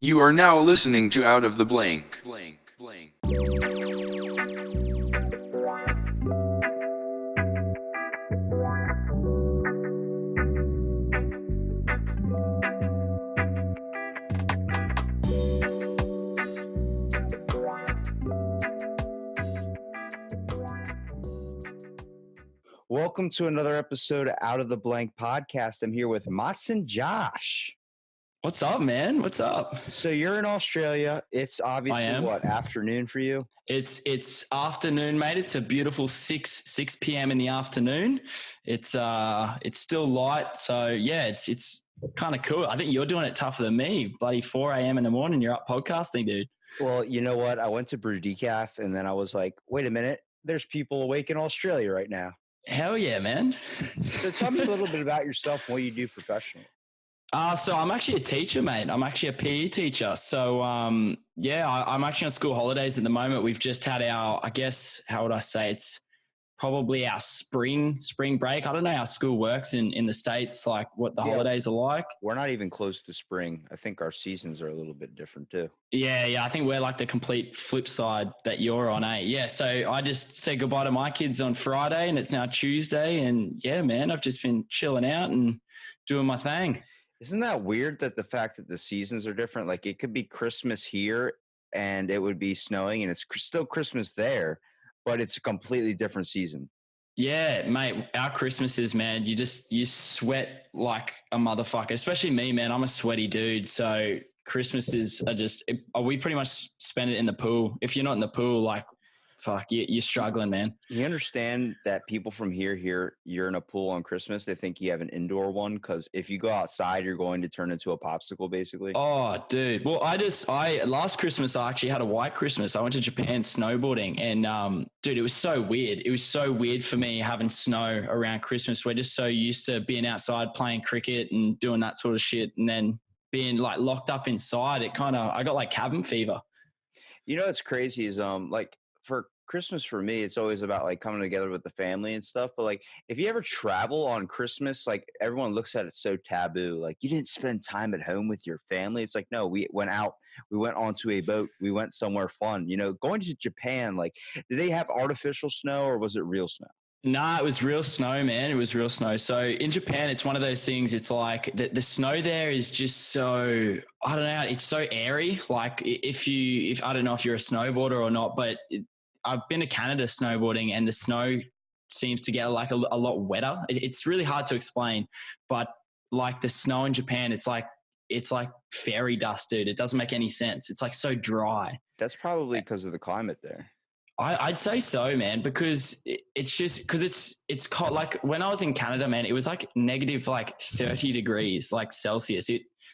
You are now listening to Out of the Blank. Welcome to another episode of Out of the Blank podcast. I'm here with Matsen Jasch. What's up, man? What's up? So you're in Australia. It's obviously am. afternoon for you? It's afternoon, mate. It's a beautiful 6 p.m. in the afternoon. It's still light, so yeah, it's kind of cool. I think you're doing it tougher than me. Bloody 4 a.m. in the morning, you're up podcasting, dude. Well, you know what? I went to brew decaf, and then I was like, wait a minute. There's people awake in Australia right now. Hell yeah, man. So tell me a little bit about yourself and what you do professionally. So I'm actually a teacher, mate. I'm actually a PE teacher. So, I'm actually on school holidays at the moment. We've just had our, I guess, how would I say? It's probably our spring break. I don't know how school works in the States, like what the holidays are like. We're not even close to spring. I think our seasons are a little bit different too. Yeah. I think we're like the complete flip side that you're on, eh? Yeah. So I just said goodbye to my kids on Friday and it's now Tuesday. And yeah, man, I've just been chilling out and doing my thing. Isn't that weird that the fact that the seasons are different? Like it could be Christmas here and it would be snowing and it's still Christmas there, but it's a completely different season. Yeah, mate, our Christmases, man, you sweat like a motherfucker, especially me, man. I'm a sweaty dude. So Christmases we pretty much spend it in the pool. If you're not in the pool, like, fuck, you're struggling, man. You understand that people from here you're in a pool on Christmas. They think you have an indoor one because if you go outside, you're going to turn into a popsicle, basically. Oh, dude. Well, last Christmas I actually had a white Christmas. I went to Japan snowboarding, and dude, it was so weird. It was so weird for me having snow around Christmas. We're just so used to being outside playing cricket and doing that sort of shit, and then being like locked up inside. I got like cabin fever. You know what's crazy is like for Christmas for me, it's always about like coming together with the family and stuff. But like if you ever travel on Christmas, like everyone looks at it so taboo. Like you didn't spend time at home with your family. It's like, no, we went out, we went onto a boat, we went somewhere fun. You know, going to Japan, like did they have artificial snow or was it real snow? Nah, it was real snow, man. It was real snow. So in Japan, it's one of those things. It's like the snow there is just so, I don't know. It's so airy. Like if I don't know if you're a snowboarder or not, but I've been to Canada snowboarding and the snow seems to get like a lot wetter. It's really hard to explain, but like the snow in Japan, it's like fairy dust, dude. It doesn't make any sense. It's like so dry. That's probably because of the climate there. I'd say so, man, because it's just because it's cold. Like when I was in Canada, man, it was like negative like 30 degrees, like Celsius.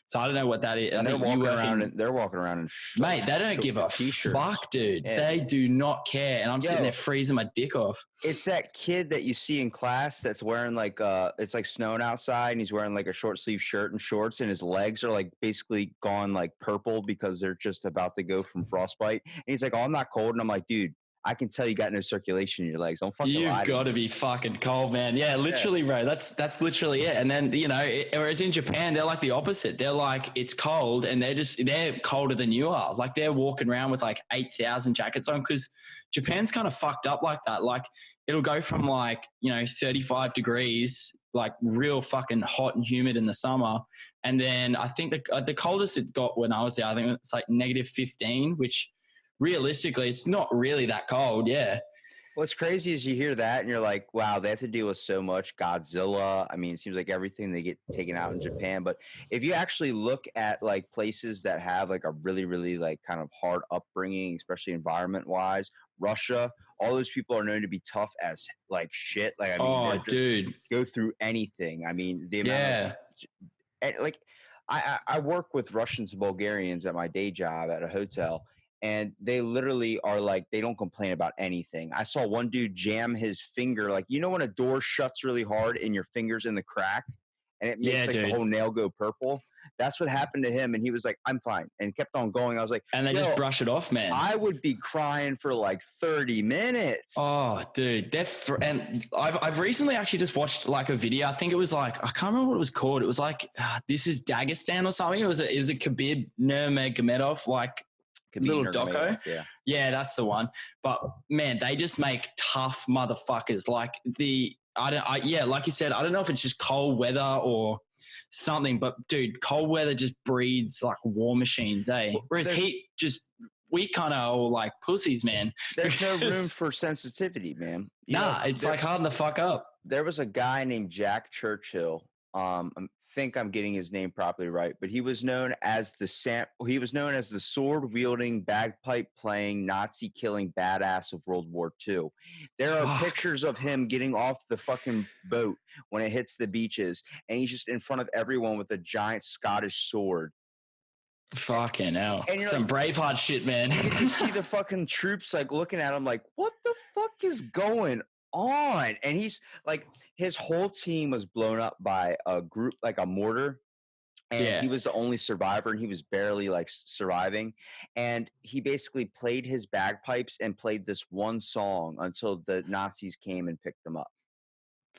So I don't know what that is. And they're walking around in mate, they don't give a fuck, dude. Yeah. They do not care. And I'm sitting there freezing my dick off. It's that kid that you see in class that's wearing like it's like snowing outside and he's wearing like a short sleeve shirt and shorts and his legs are like basically gone like purple because they're just about to go from frostbite. And he's like, "Oh, I'm not cold." And I'm like, "Dude, I can tell you got no circulation in your legs. Don't fucking You've got to be fucking cold, man." Yeah, literally, bro. That's literally it. And then, you know, whereas in Japan, they're like the opposite. They're like, it's cold and they're colder than you are. Like they're walking around with like 8,000 jackets on because Japan's kind of fucked up like that. Like it'll go from like, you know, 35 degrees, like real fucking hot and humid in the summer. And then I think the coldest it got when I was there, I think it's like negative 15, which realistically, it's not really that cold. Yeah. What's crazy is you hear that and you're like, wow, they have to deal with so much. Godzilla. I mean, it seems like everything they get taken out in Japan. But if you actually look at like places that have like a really, really like kind of hard upbringing, especially environment wise, Russia, all those people are known to be tough as like shit. Like, I mean, dude, go through anything. I mean, the amount of, like, I work with Russians and Bulgarians at my day job at a hotel. And they literally are like, they don't complain about anything. I saw one dude jam his finger. Like, you know, when a door shuts really hard and your finger's in the crack and it makes the whole nail go purple. That's what happened to him. And he was like, I'm fine. And kept on going. I was like, And they just brush it off, man. I would be crying for like 30 minutes. Oh, dude. And I've recently actually just watched like a video. I think it was like, I can't remember what it was called. It was like, this is Dagestan or something. It was a Khabib Nurmagomedov, like, little doco. Yeah, that's the one. But man, they just make tough motherfuckers. Like like you said, I don't know if it's just cold weather or something, but dude, cold weather just breeds like war machines, eh? Whereas heat we kind of all like pussies, man. There's no room for sensitivity, man. It's like harden the fuck up. There was a guy named Jack Churchill. I think I'm getting his name properly right, but he was known as the sword wielding, bagpipe playing, Nazi killing badass of World War II. There are pictures of him getting off the fucking boat when it hits the beaches, and he's just in front of everyone with a giant Scottish sword. Fucking hell. And some like, Braveheart shit, man. You see the fucking troops like looking at him like, what the fuck is going on? And he's like, his whole team was blown up by a group, like a mortar. And he was the only survivor, and he was barely like surviving. And he basically played his bagpipes and played this one song until the Nazis came and picked him up.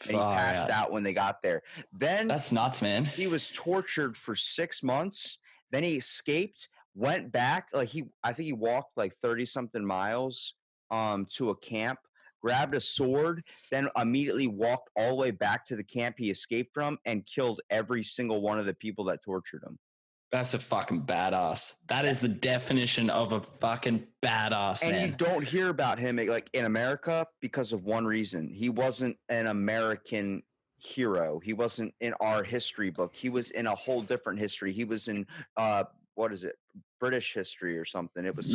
And he passed out when they got there. Then that's nuts, man. He was tortured for 6 months. Then he escaped, went back. Like I think he walked like 30 something miles to a camp, grabbed a sword, then immediately walked all the way back to the camp he escaped from and killed every single one of the people that tortured him. That's a fucking badass. That is the definition of a fucking badass, man. And you don't hear about him like in America because of one reason. He wasn't an American hero. He wasn't in our history book. He was in a whole different history. He was in British history or something. It was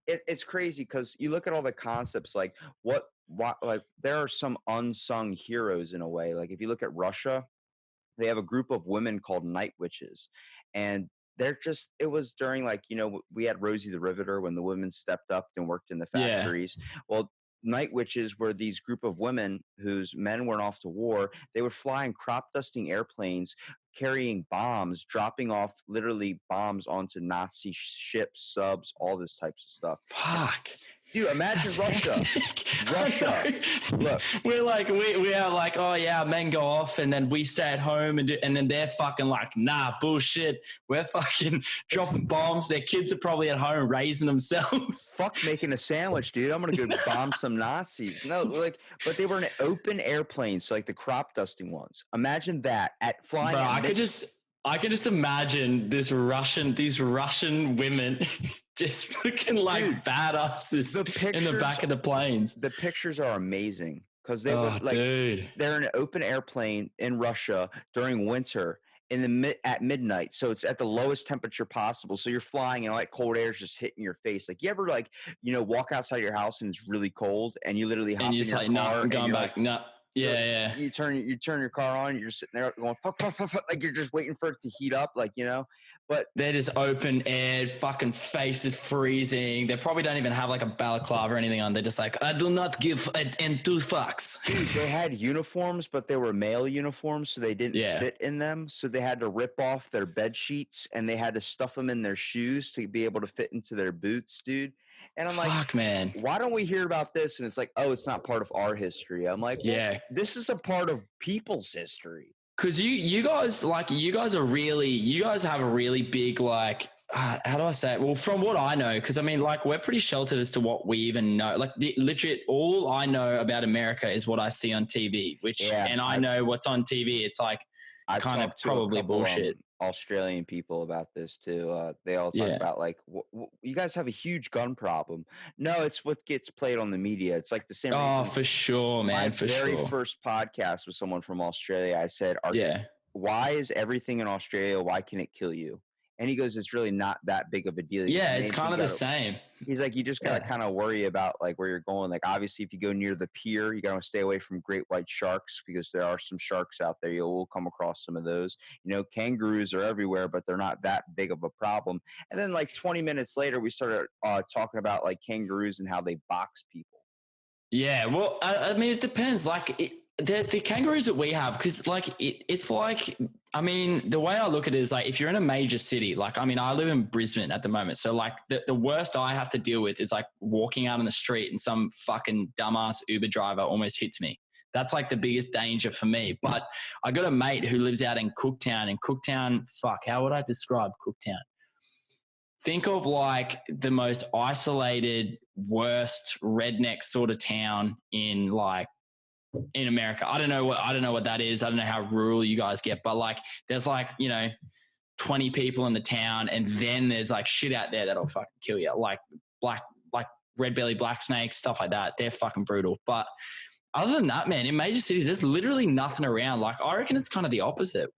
It's crazy because you look at all the concepts like what like there are some unsung heroes in a way. Like if you look at Russia, they have a group of women called night witches, and it was during like, we had Rosie the Riveter when the women stepped up and worked in the factories. Well, night witches were these group of women whose men went off to war. They would fly in crop dusting airplanes, carrying bombs, dropping off literally bombs onto Nazi ships, subs, all this types of stuff. Fuck. Dude, imagine Russia. Russia. Look, we are like, oh yeah, men go off, and then we stay at home, and then they're fucking like, nah, bullshit. We're fucking dropping bombs. Their kids are probably at home raising themselves. Fuck making a sandwich, dude. I'm gonna go bomb some Nazis. No, but they were in open airplanes, so like the crop dusting ones. Imagine that at flying. Bro, I could just imagine these Russian women just looking like badasses in the back of the planes. The pictures are amazing because they were like, they're in an open airplane in Russia during winter at midnight. So it's at the lowest temperature possible. So you're flying and like cold air is just hitting your face. Like you ever like, walk outside your house and it's really cold and you literally hop in your car. No, I'm going back. No. Yeah. You turn your car on. You're sitting there going, fuck, like you're just waiting for it to heat up, like But they're just open air, fucking faces freezing. They probably don't even have like a balaclava or anything on. They're just like, I do not give and two fucks. Dude, they had uniforms, but they were male uniforms, so they didn't fit in them. So they had to rip off their bed sheets and they had to stuff them in their shoes to be able to fit into their boots, dude. And I'm like, man, why don't we hear about this? And it's like, oh, it's not part of our history. I'm like, this is a part of people's history. Because you guys have a really big, like, how do I say it? Well, from what I know, because I mean, like, we're pretty sheltered as to what we even know. Like, literally, all I know about America is what I see on TV, and I know what's on TV. It's like kind of probably bullshit. Australian people about this too. They all talk about like, you guys have a huge gun problem. No, it's what gets played on the media. It's like the same. Oh, for sure, man. My very first podcast with someone from Australia, I said, why is everything in Australia? Why can it kill you? And he goes, it's really not that big of a deal. Yeah, it's kind of the same. He's like, you just got to kind of worry about like where you're going. Like, obviously, if you go near the pier, you got to stay away from great white sharks because there are some sharks out there. You'll come across some of those. Kangaroos are everywhere, but they're not that big of a problem. And then like 20 minutes later, we started talking about like kangaroos and how they box people. Yeah, well, I mean, it depends. Like, the kangaroos that we have, because like it's like, I mean, the way I look at it is like, if you're in a major city, like, I mean, I live in Brisbane at the moment. So like the worst I have to deal with is like walking out on the street and some fucking dumbass Uber driver almost hits me. That's like the biggest danger for me. But I got a mate who lives out in Cooktown, and Cooktown, fuck, how would I describe Cooktown? Think of like the most isolated, worst redneck sort of town in America. I don't know what that is. I don't know how rural you guys get, but like there's like, 20 people in the town, and then there's like shit out there that'll fucking kill you. Like red belly black snakes, stuff like that. They're fucking brutal. But other than that, man, in major cities, there's literally nothing around. Like I reckon it's kind of the opposite.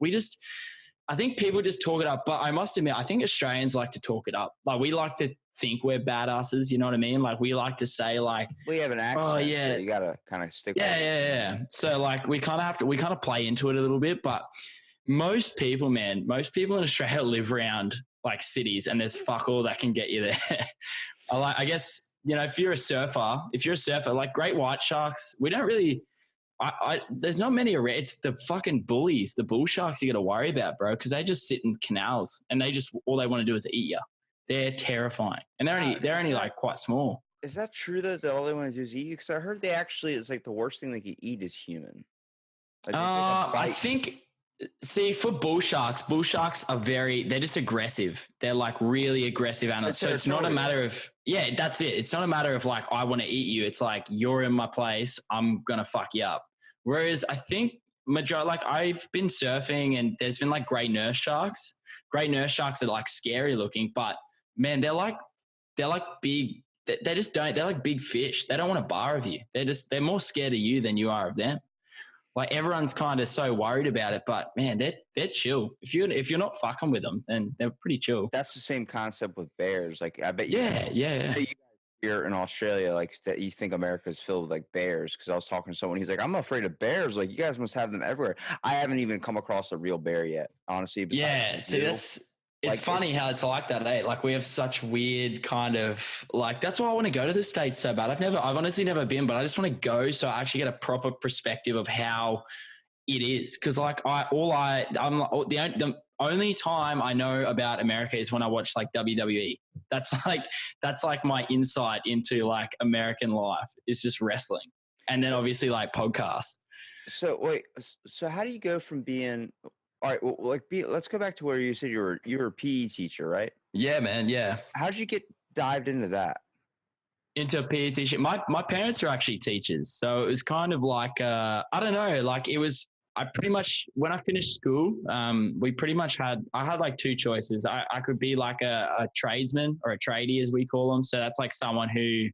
I think people just talk it up, but I must admit, I think Australians like to talk it up. Like we like to think we're badasses, you know what I mean? Like we like to say like, we have an accent, oh yeah, so you gotta kind of stick with it. Yeah. So like we kind of play into it a little bit, but most people in Australia live around like cities, and there's fuck all that can get you there. I guess, if you're a surfer, like great white sharks, we don't really, there's not many around. It's the fucking bullies, the bull sharks you got to worry about, bro, because they just sit in canals and all they want to do is eat you. They're terrifying, and they're only like quite small. Is that true that all they want to do is eat you? Because I heard it's like the worst thing they can eat is human. Like, I think. See, for bull sharks are they're just aggressive. They're like really aggressive animals. So it's not a matter of, that's it. It's not a matter of like, I want to eat you. It's like, you're in my place, I'm going to fuck you up. Whereas I think I've been surfing, and there's been like great nurse sharks. Great nurse sharks are like scary looking, but man, they're like big. They're like big fish. They don't want a bar of you. They're more scared of you than you are of them. Like everyone's kind of so worried about it, but man, they're chill. If you're not fucking with them, then they're pretty chill. That's the same concept with bears. Like I bet you. Yeah. You guys here in Australia, like that, you think America is filled with like bears. Because I was talking to someone, he's like, "I'm afraid of bears. Like you guys must have them everywhere." I haven't even come across a real bear yet, honestly. Yeah. See, it's funny how it's like that, eh? Like we have such weird kind of like, that's why I want to go to the States so bad. I've honestly never been, but I just want to go so I actually get a proper perspective of how it is. Cause like the only time I know about America is when I watch like WWE. That's like my insight into like American life is just wrestling. And then obviously like podcasts. So wait, so how do you go from being, all right, well, let's go back to where you said you were a PE teacher, right? Yeah, man. Yeah. How did you get dived into that? Into a PE teacher? My parents are actually teachers, so it was kind of like I don't know. Like it was. I pretty much, when I finished school, we pretty much I had like two choices. I could be like a tradesman or a tradie, as we call them. So that's like someone who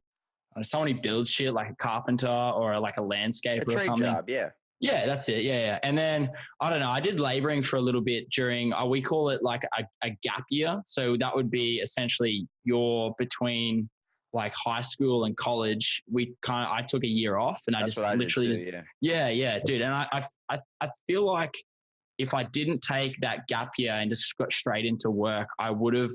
builds shit, like a carpenter or like a landscaper or something. Job, yeah. Yeah, that's it. Yeah. And then, I don't know, I did laboring for a little bit during, we call it like a gap year. So that would be essentially you're between like high school and college. I took a year off, and that's I just literally, yeah, dude. And I feel like if I didn't take that gap year and just got straight into work, I would have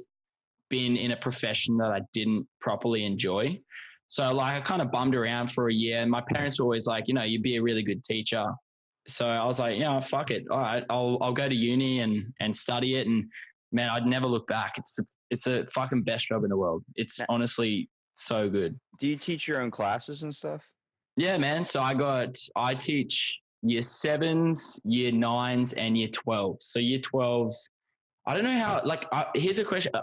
been in a profession that I didn't properly enjoy. So like I kind of bummed around for a year, and my parents were always like, you'd be a really good teacher. So I was like, fuck it. All right, I'll go to uni and study it. And man, I'd never look back. It's a fucking best job in the world. It's honestly so good. Do you teach your own classes and stuff? Yeah, man. So I teach year 7s, year 9s, and year 12s. So year 12s, I don't know how, like, here's a question.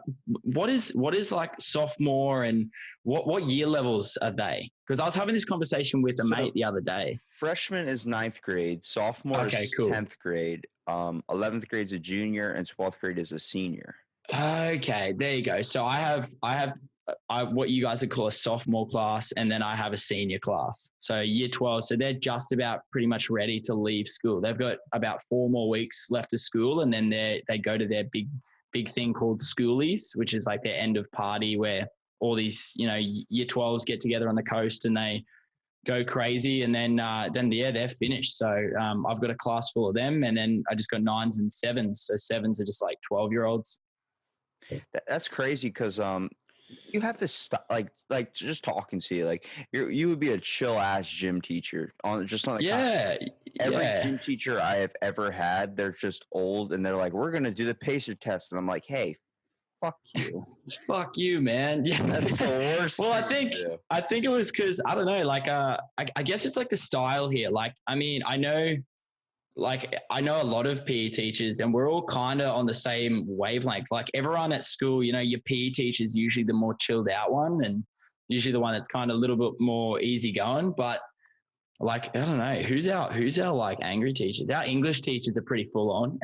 What is like sophomore, and what year levels are they? Because I was having this conversation with a mate the other day. Freshman is 9th grade. Sophomore is cool. 10th grade. 11th grade is a junior, and 12th grade is a senior. Okay, there you go. So I have what you guys would call a sophomore class, and then I have a senior class. So year 12, so they're just about pretty much ready to leave school. They've got about 4 more weeks left of school, and then they go to their big thing called schoolies, which is like their end of party, where all these year 12s get together on the coast and they go crazy, and then they're finished. So I've got a class full of them, and then I just got 9s and 7s. So 7s are just like 12-year-olds. That's crazy, because You have this like just talking to you, like you would be a chill ass gym teacher on just on the Yeah, every yeah. gym teacher I have ever had, they're just old and they're like, we're gonna do the pacer test, and I'm like, hey, fuck you. Fuck you, man. Yeah. That's the worst. Well, thing to do. I think it was because I don't know, like I guess it's like the style here. Like, I mean, I know a lot of PE teachers and we're all kind of on the same wavelength. Like everyone at school, you know, your PE teacher is usually the more chilled out one and usually the one that's kind of a little bit more easygoing. But like, I don't know, who's our like angry teachers? Our English teachers are pretty full on.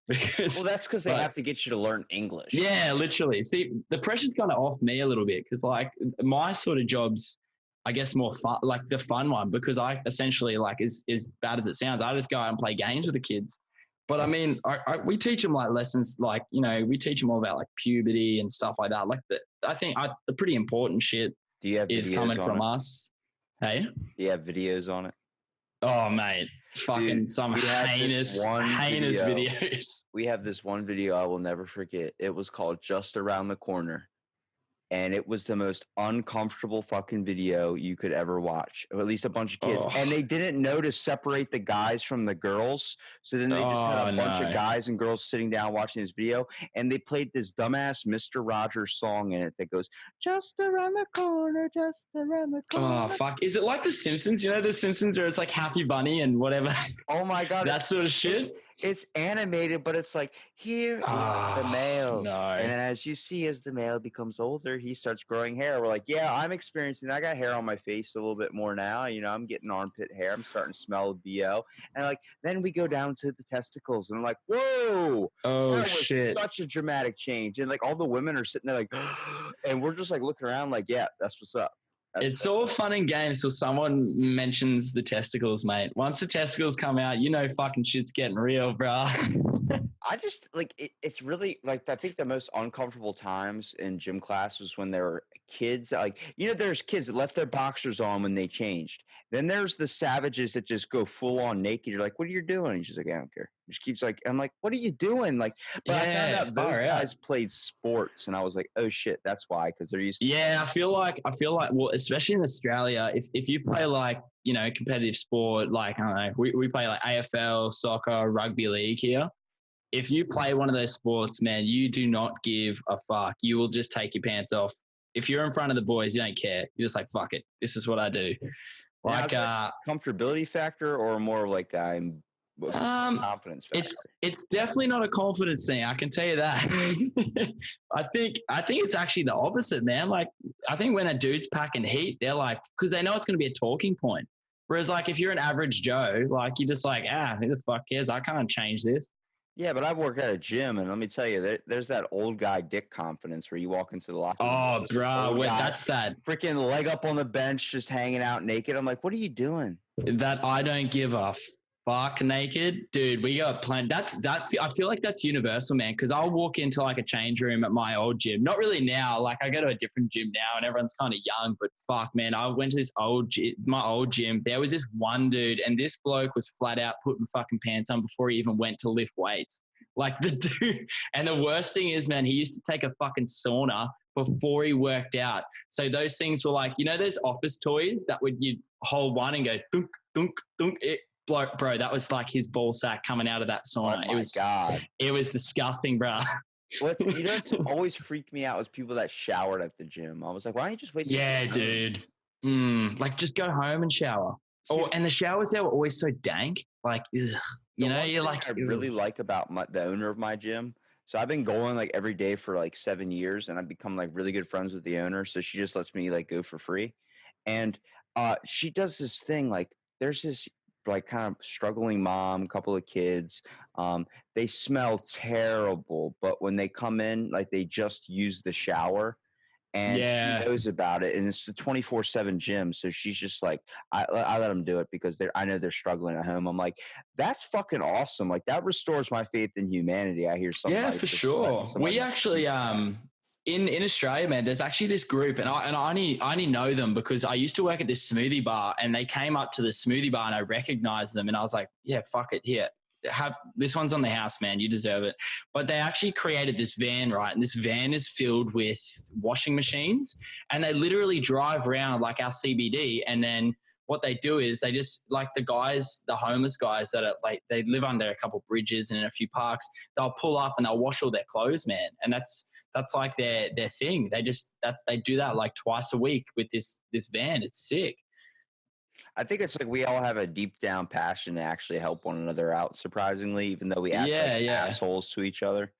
Well, that's because they have to get you to learn English. Yeah, literally. See, the pressure's kind of off me a little bit because like my sort of job's, I guess, more fun, like the fun one, because I essentially, like, as bad as it sounds, I just go out and play games with the kids. But I mean, we teach them like lessons, like, you know, we teach them all about like puberty and stuff like that. Like I think the pretty important shit is coming from us. Hey, do you have videos on it? Oh, mate, fucking dude, some heinous videos. We have this one video I will never forget. It was called Just Around the Corner. And it was the most uncomfortable fucking video you could ever watch, or at least a bunch of kids. And they didn't know to separate the guys from the girls. So then they just had a bunch of guys and girls sitting down watching this video. And they played this dumbass Mr. Rogers song in it that goes, just around the corner, just around the corner. Oh, fuck. Is it like The Simpsons? You know, The Simpsons where it's like Happy Bunny and whatever? Oh, my God. That sort of shit? It's animated, but it's like, here is the male. No. And then as you see, as the male becomes older, he starts growing hair. We're like, yeah, I'm experiencing that. I got hair on my face a little bit more now. You know, I'm getting armpit hair. I'm starting to smell BO. And like, then we go down to the testicles. And I'm like, whoa. Oh, that shit. Was such a dramatic change. And like, all the women are sitting there like, and we're just like looking around like, yeah, that's what's up. It's all fun and games till someone mentions the testicles, mate. Once the testicles come out, you know fucking shit's getting real, bro. I just like it's really like I think the most uncomfortable times in gym class was when there were kids. Like, you know, there's kids that left their boxers on when they changed. Then there's the savages that just go full on naked. You're like, what are you doing? And she's like, I don't care. She keeps like, I'm like, what are you doing? Like, but I found out those guys played sports, and I was like, oh shit, that's why, because they're used to. Yeah, I feel like, well, especially in Australia, if you play like, you know, competitive sport, like, I don't know, we play like AFL, soccer, rugby league here. If you play one of those sports, man, you do not give a fuck. You will just take your pants off. If you're in front of the boys, you don't care. You're just like, fuck it. This is what I do. Like, comfortability factor, or more like I'm confidence factor? It's definitely not a confidence thing. I can tell you that. I think it's actually the opposite, man. Like, I think when a dude's packing heat, they're like, because they know it's going to be a talking point. Whereas, like, if you're an average Joe, like, you're just like, who the fuck cares? I can't change this. Yeah, but I work at a gym, and let me tell you, there's that old guy dick confidence where you walk into the locker room. Oh, bro, that's that freaking leg up on the bench, just hanging out naked. I'm like, what are you doing? That I don't give a fuck naked, dude. We got planned. I feel like that's universal, man. Because I'll walk into like a change room at my old gym. Not really now. Like, I go to a different gym now, and everyone's kind of young. But fuck, man, I went to this my old gym. There was this one dude, and this bloke was flat out putting fucking pants on before he even went to lift weights. Like, the dude. And the worst thing is, man, he used to take a fucking sauna before he worked out. So those things were like, you know, those office toys that you'd hold one and go dunk, dunk, dunk. Bro, that was like his ball sack coming out of that sauna. Oh my God. It was disgusting, bro. What's always freaked me out was people that showered at the gym. I was like, why don't you just wait? Yeah, dude. Like, just go home and shower. And the showers there were always so dank. Like, ugh. You know, you're like, I really like about the owner of my gym. So I've been going like every day for like 7 years, and I've become like really good friends with the owner. So she just lets me like go for free. And she does this thing, like, there's this like kind of struggling mom, couple of kids. They smell terrible, but when they come in, like, they just use the shower, and she knows about it. And it's the 24/7 gym. So she's just like, I let them do it because I know they're struggling at home. I'm like, that's fucking awesome. Like, that restores my faith in humanity. I hear something. Yeah, for sure. We actually, in Australia, man, there's actually this group, and I only know them because I used to work at this smoothie bar, and they came up to the smoothie bar, and I recognized them, and I was like, yeah, fuck it, here, have this one's on the house, man. You deserve it. But they actually created this van, right? And this van is filled with washing machines, and they literally drive around like our CBD, and then what they do is they just like the homeless guys that are like they live under a couple bridges and in a few parks. They'll pull up and they'll wash all their clothes, man, and that's like their thing. They do that like twice a week with this van. It's sick. I think it's like we all have a deep down passion to actually help one another out, surprisingly, even though we act like Yeah, assholes to each other.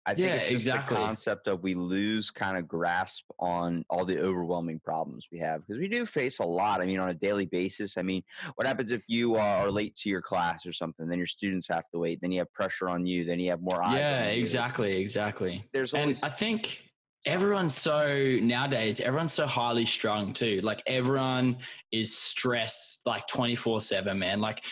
I think yeah, it's just exactly. the concept of we lose kind of grasp on all the overwhelming problems we have because we do face a lot. I mean, on a daily basis. I mean, what happens if you are late to your class or something? Then your students have to wait. Then you have pressure on you. Then you have more eyes Yeah, on you. exactly. There's And always I think everyone's so highly strung too. Like everyone is stressed like 24/7, man. Like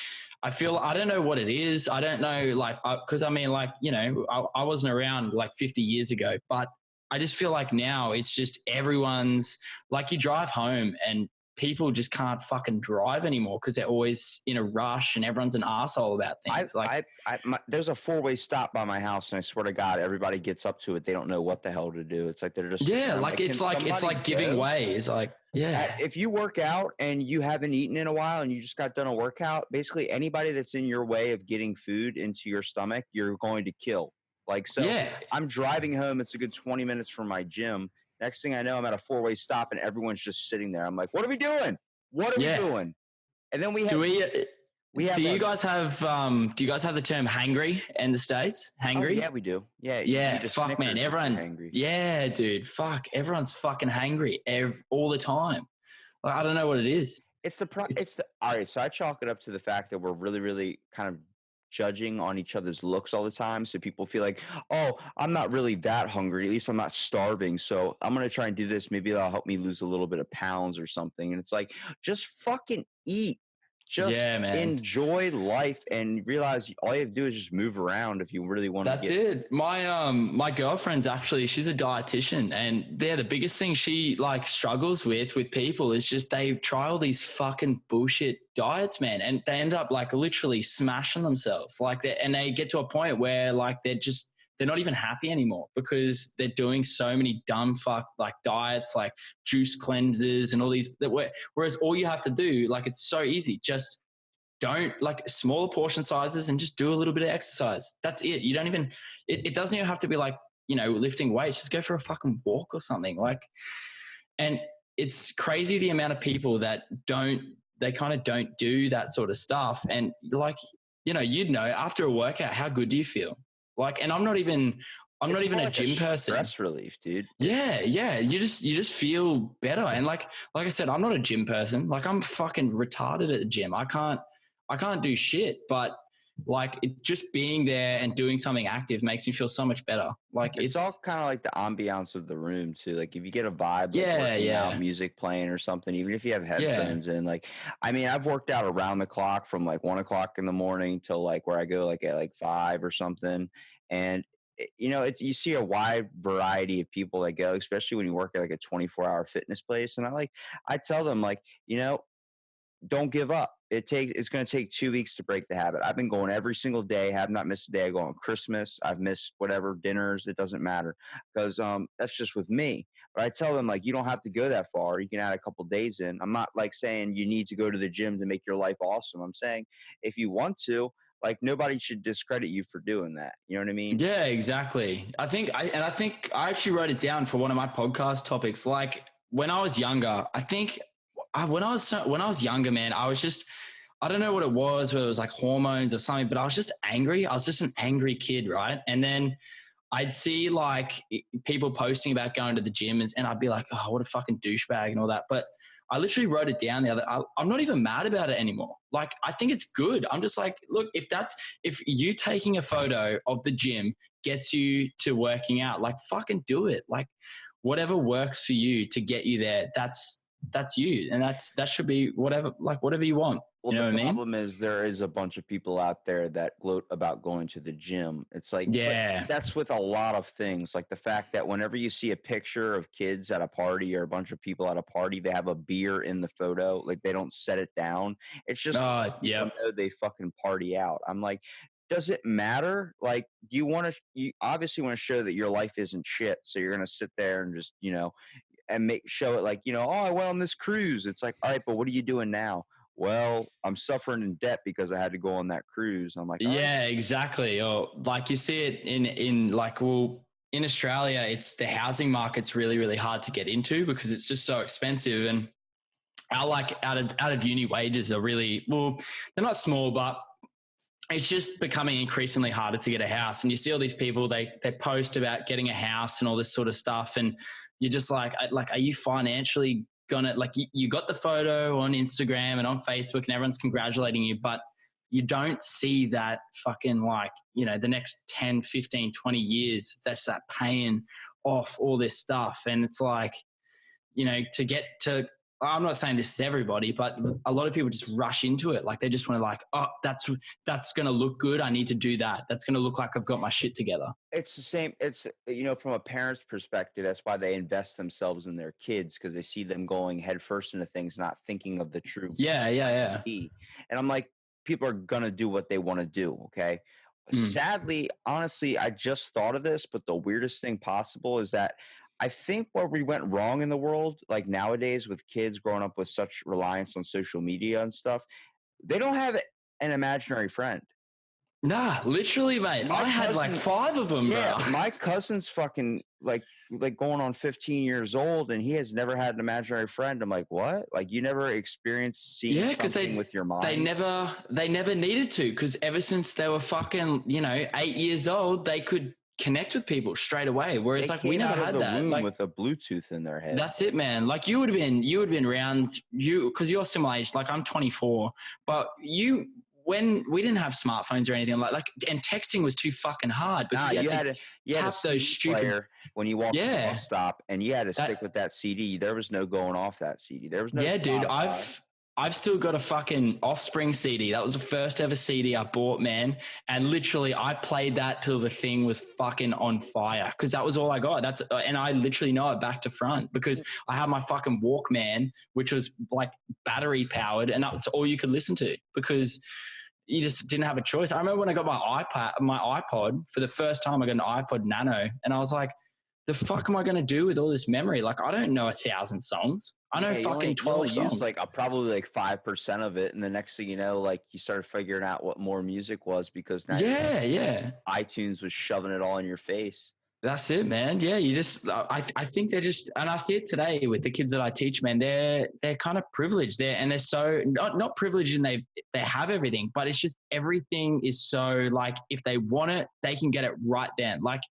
I don't know what it is. I don't know, like, because I mean, like, I wasn't around like 50 years ago, but I just feel like now it's just everyone's like you drive home and people just can't fucking drive anymore because they're always in a rush and everyone's an asshole about things. there's a four-way stop by my house, and I swear to God, everybody gets up to it. They don't know what the hell to do. It's like they're just sitting yeah, there. I'm like "Can it's somebody like giving go?" way. It's like, yeah. If you work out and you haven't eaten in a while and you just got done a workout, basically anybody that's in your way of getting food into your stomach, you're going to kill. Like, so Yeah. I'm driving home. It's a good 20 minutes from my gym. Next thing I know, I'm at a four-way stop and everyone's just sitting there. I'm like, what are we doing? What are we doing? And then we have, do you guys have the term hangry in the States? Hangry? yeah, we do. Yeah. Yeah, You eat a fuck, man. Snickers if you're Everyone, hangry. yeah, dude, fuck. Everyone's fucking hangry all the time. Like, I don't know what it is. All right. So I chalk it up to the fact that we're really, really kind of judging on each other's looks all the time. So people feel like, oh, I'm not really that hungry. At least I'm not starving. So I'm going to try and do this. Maybe that'll help me lose a little bit of pounds or something. And it's like, just fucking eat. Just Yeah, man. enjoy life and realize all you have to do is just move around if you really want to. That's it. My girlfriend's she's a dietitian, and the biggest thing she like struggles with people is just they try all these fucking bullshit diets, man, and they end up like literally smashing themselves. And they get to a point where like they're not even happy anymore because they're doing so many dumb fuck like diets, like juice cleanses and all these. Whereas all you have to do, like, it's so easy. Just don't like smaller portion sizes and just do a little bit of exercise. That's it. You don't even, it doesn't even have to be like, lifting weights. Just go for a fucking walk or something. Like, and it's crazy the amount of people that they kind of don't do that sort of stuff. And like, after a workout, how good do you feel? Like, and I'm not even a gym person. Stress relief, dude. Yeah. You just feel better. And like I said, I'm not a gym person. Like, I'm fucking retarded at the gym. I can't do shit, but like just being there and doing something active makes me feel so much better. Like it's all kind of like the ambiance of the room too. Like if you get a vibe, like working out, music playing or something, even if you have headphones in, like, I mean, I've worked out around the clock from like 1 o'clock in the morning till like where I go like at like 5 or something. And you see a wide variety of people that go, especially when you work at like a 24-hour fitness place. And I tell them like, don't give up. It's going to take 2 weeks to break the habit. I've been going every single day, have not missed a day. I go on Christmas. I've missed whatever dinners. It doesn't matter because that's just with me. But I tell them like, you don't have to go that far. You can add a couple days in. I'm not like saying you need to go to the gym to make your life awesome. I'm saying if you want to, like, nobody should discredit you for doing that. You know what I mean? Yeah, exactly. I think I actually wrote it down for one of my podcast topics. Like when I was younger, when I was younger, man, I don't know what it was, whether it was like hormones or something, but I was just angry. I was just an angry kid, right? And then I'd see like people posting about going to the gym and I'd be like, oh, what a fucking douchebag and all that. But I literally wrote it down I'm not even mad about it anymore. Like, I think it's good. I'm just like, look, if you taking a photo of the gym gets you to working out, like fucking do it. Like whatever works for you to get you there, that's you. And that should be whatever you want. Well, you know the what I mean? problem is there is a bunch of people out there that gloat about going to the gym. It's like, yeah, that's with a lot of things. Like the fact that whenever you see a picture of kids at a party or a bunch of people at a party, they have a beer in the photo. Like they don't set it down. It's just yeah, know they fucking party out. I'm like, does it matter? Like, do you want to? You obviously want to show that your life isn't shit, so you're gonna sit there and just and show it like oh, I went on this cruise. It's like, all right, but what are you doing now? Well, I'm suffering in debt because I had to go on that cruise. I'm like, all right. Yeah, exactly. Or like you see it in like, well, in Australia, it's the housing market's really, really hard to get into because it's just so expensive. And our like out of uni wages are really, well, they're not small, but it's just becoming increasingly harder to get a house. And you see all these people, they post about getting a house and all this sort of stuff. And you're just like, are you financially gonna, like, you got the photo on Instagram and on Facebook and everyone's congratulating you, but you don't see that fucking, like, the next 10, 15, 20 years, that's that paying off all this stuff. And it's like, to get to, I'm not saying this is everybody, but a lot of people just rush into it. Like they just want to, like, oh, that's going to look good. I need to do that. That's going to look like I've got my shit together. It's the same. It's, from a parent's perspective, that's why they invest themselves in their kids, because they see them going headfirst into things, not thinking of the true. Yeah. And I'm like, people are going to do what they want to do. Okay. Sadly, honestly, I just thought of this, but the weirdest thing possible is that I think where we went wrong in the world, like nowadays with kids growing up with such reliance on social media and stuff, they don't have an imaginary friend. Nah, literally, mate. I had like 5 of them, yeah, bro. My cousin's fucking like going on 15 years old, and he has never had an imaginary friend. I'm like, what? Like, you never experienced seeing something with your mind? They never needed to, because ever since they were fucking 8 years old, they could connect with people straight away. Whereas they like we never had that. Like, with a Bluetooth in their head. That's it, man. Like you would have been around because you're similar age. Like I'm 24, but when we didn't have smartphones or anything like and texting was too fucking hard because you had to tap those stupid when you walked to the bus stop, and you had to stick with that CD. There was no going off that CD. There was no. Yeah, dude. I've still got a fucking Offspring CD. That was the first ever CD I bought, man. And literally, I played that till the thing was fucking on fire because that was all I got. And I literally know it back to front because I had my fucking Walkman, which was like battery powered, and that's all you could listen to because you just didn't have a choice. I remember when I got my iPod for the first time. I got an iPod Nano, and I was like, the fuck am I going to do with all this memory? Like, I don't know 1,000 songs. I know fucking 12 songs. Like probably like 5% of it. And the next thing you know, like you started figuring out what more music was because now iTunes was shoving it all in your face. That's it, man. Yeah, you just, I think they're just, and I see it today with the kids that I teach, man, they're kind of privileged there, and they're so not privileged and they have everything, but it's just everything is so like, if they want it, they can get it right then. Like,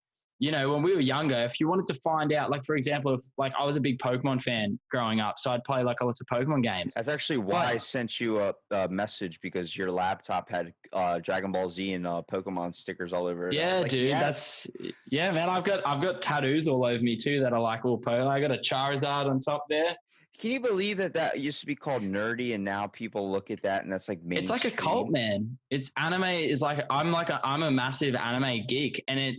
when we were younger, if you wanted to find out, like, for example, if like I was a big Pokemon fan growing up, so I'd play like lots of Pokemon games. That's actually why I sent you a message, because your laptop had Dragon Ball Z and Pokemon stickers all over it. Yeah, dude, yes. Man. I've got tattoos all over me too that are like all I got a Charizard on top there. Can you believe that used to be called nerdy, and now people look at that and that's like mainstream? It's like a cult, man. It's anime is like I'm a massive anime geek, and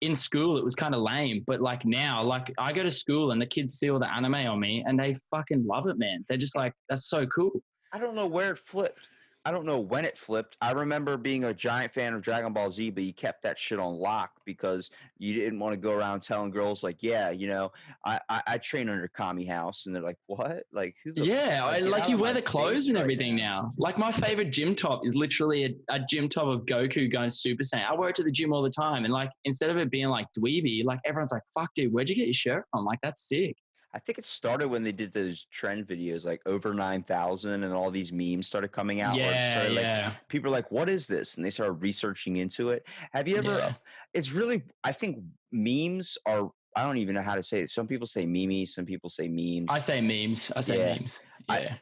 in school it was kind of lame, but like now, like I go to school and the kids see all the anime on me and they fucking love it, man. They're just like, that's so cool. I don't know where it flipped. I don't know when it flipped. I remember being a giant fan of Dragon Ball Z, but you kept that shit on lock because you didn't want to go around telling girls like, yeah, I train under Kami House, and they're like, what? Like, who? Like you wear the clothes and everything now. Like my favorite gym top is literally a gym top of Goku going Super Saiyan. I wear it to the gym all the time, and like instead of it being like dweeby, like everyone's like, fuck, dude, where'd you get your shirt from? Like that's sick. I think it started when they did those trend videos, like over 9,000, and all these memes started coming out. Yeah. People are like, what is this? And they started researching into it. Have you ever, it's really, I think memes are, I don't even know how to say it. Some people say memes, some people say memes. I say memes. Memes. Yeah.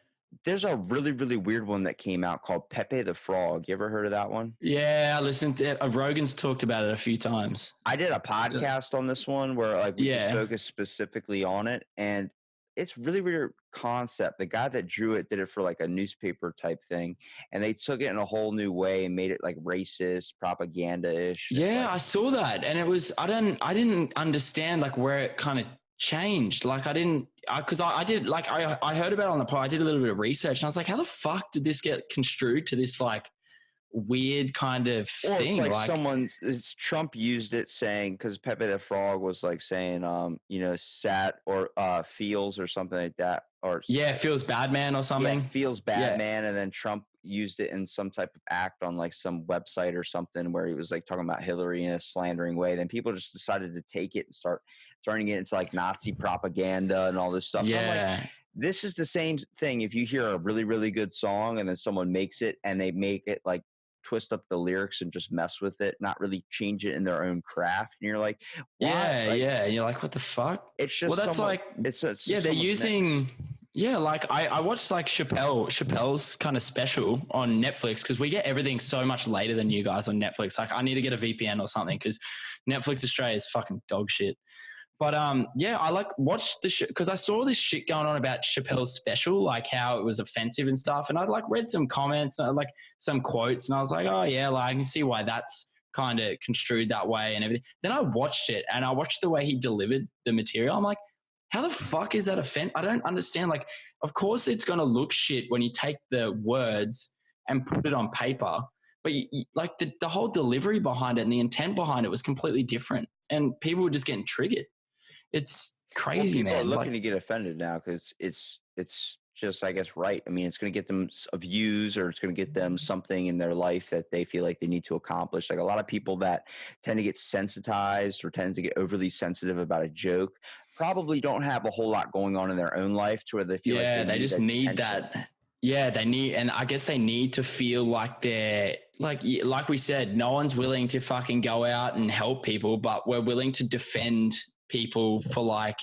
There's a really, really weird one that came out called Pepe the Frog. You ever heard of that one? Yeah, I listened to it. Rogan's talked about it a few times. I did a podcast on this one where like we focused specifically on it, and it's really weird concept. The guy that drew it did it for like a newspaper type thing, and they took it in a whole new way and made it like racist, propaganda-ish. Yeah, I saw that, and it was I didn't understand like where it kind of changed. Like I didn't, because I did, like I heard about it on the pod. I did a little bit of research and I was like, how the fuck did this get construed to this like weird kind of Or it's thing. like Trump used it saying, because Pepe the Frog was like saying, sat or feels or something like that, or yeah, feels bad man or something. feels bad Yeah. man, and then Trump used it in some type of act on like some website or something where he was like talking about Hillary in a slandering way. Then people just decided to take it and start turning it into like Nazi propaganda and all this stuff. And I'm like, Yeah. this is the same thing. If you hear a really, really good song and then someone makes it and they make it like twist up the lyrics and just mess with it, not really change it in their own craft. And you're like, why? Yeah, Like, yeah. And you're like, what the fuck? it's just Well, that's somewhat, like, it's yeah, they're someone's mix. using, yeah, like I watched like Chappelle's kind of special on Netflix because we get everything so much later than you guys on Netflix. Like I need to get a VPN or something because Netflix Australia is fucking dog shit. But yeah, I like watched the shit because I saw this shit going on about Chappelle's special, like how it was offensive and stuff. And I like read some comments, like some quotes, and I was like, oh yeah, like I can see why that's kind of construed that way and everything. Then I watched it and I watched the way he delivered the material. I'm like, how the fuck is that offensive? I don't understand. Like, of course it's going to look shit when you take the words and put it on paper. But like the whole delivery behind it and the intent behind it was completely different. And people were just getting triggered. It's crazy, people man. are looking to get offended now because it's just, I guess, right. I mean, it's going to get them views, or it's going to get them something in their life that they feel like they need to accomplish. Like a lot of people that tend to get sensitized or tend to get overly sensitive about a joke probably don't have a whole lot going on in their own life to where they feel like they just need attention. that. Yeah, they need, and I guess they need to feel like they're like we said, no one's willing to fucking go out and help people, but we're willing to defend people for like,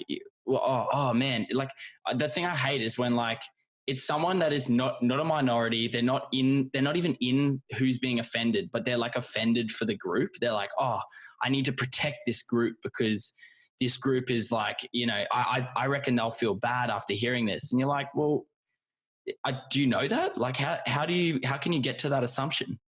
oh man, like the thing I hate is when like it's someone that is not a minority. They're not even in who's being offended, but they're like offended for the group. They're like, oh, I need to protect this group because this group is like, I reckon they'll feel bad after hearing this. And you're like, well, do you know that? Like, how can you get to that assumption?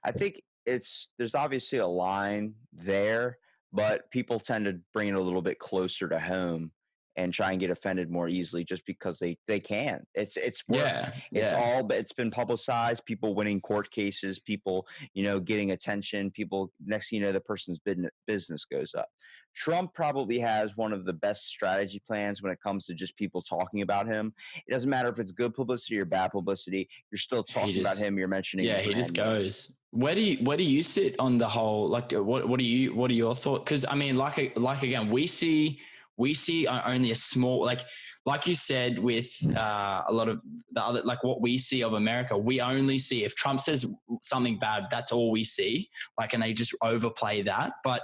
I think there's obviously a line there, but people tend to bring it a little bit closer to home and try and get offended more easily just because they can. It's work. It's been publicized, people winning court cases, people, getting attention, people, next thing you know, the person's business goes up. Trump probably has one of the best strategy plans when it comes to just people talking about him. It doesn't matter if it's good publicity or bad publicity. You're still talking about him. You're mentioning. Yeah, he just goes. Where do you sit on the whole? Like, what are your thoughts? Because I mean, like again, we see only a small, like you said with a lot of the other, like what we see of America, we only see if Trump says something bad, that's all we see. Like, and they just overplay that, but.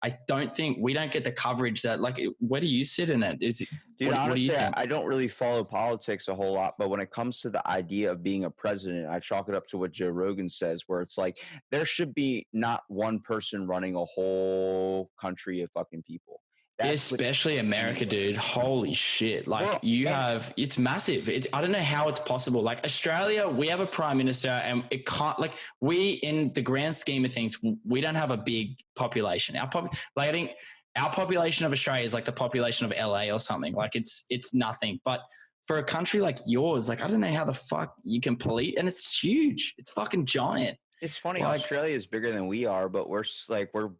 I don't think we don't get the coverage that, like, where do you sit in it? Dude, honestly, I don't really follow politics a whole lot, but when it comes to the idea of being a president, I chalk it up to what Joe Rogan says, where it's like there should be not one person running a whole country of fucking people. Especially America, dude. Holy shit. Like it's massive. I don't know how it's possible. Like Australia, we have a prime minister and it can't, like we, in the grand scheme of things, we don't have a big population. I think our population of Australia is like the population of LA or something. Like it's nothing. But for a country like yours, like I don't know how the fuck you can police, and it's huge. It's fucking giant. It's funny, Australia is bigger than we are, but we're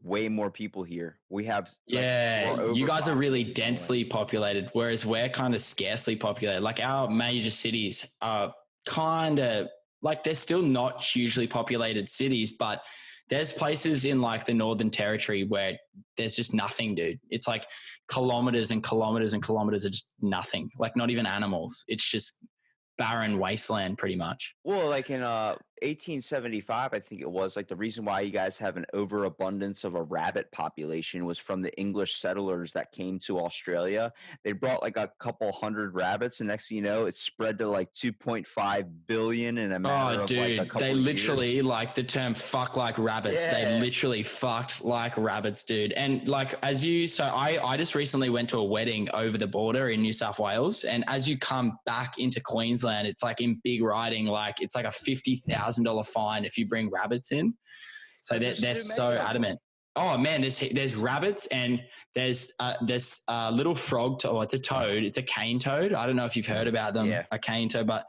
way more people here. We have you guys are really densely populated, whereas we're kind of scarcely populated. Like our major cities are kind of like they're still not hugely populated cities, but there's places in like the Northern Territory where there's just nothing, dude. It's like kilometers and kilometers and kilometers of just nothing, like not even animals. It's just barren wasteland pretty much. Well, like in 1875, I think it was, like the reason why you guys have an overabundance of a rabbit population was from the English settlers that came to Australia. They brought like a couple hundred rabbits, and next thing you know, it spread to like 2.5 billion in a matter of like a couple they literally years. Like the term "fuck like rabbits." Yeah. They literally fucked like rabbits, dude. And like I just recently went to a wedding over the border in New South Wales, and as you come back into Queensland, it's like in big writing, like it's like a $50,000 fine if you bring rabbits in. So they're so adamant. Oh man, there's rabbits, and there's this little frog. It's a toad. It's a cane toad. I don't know if you've heard about them. Yeah. A cane toad, but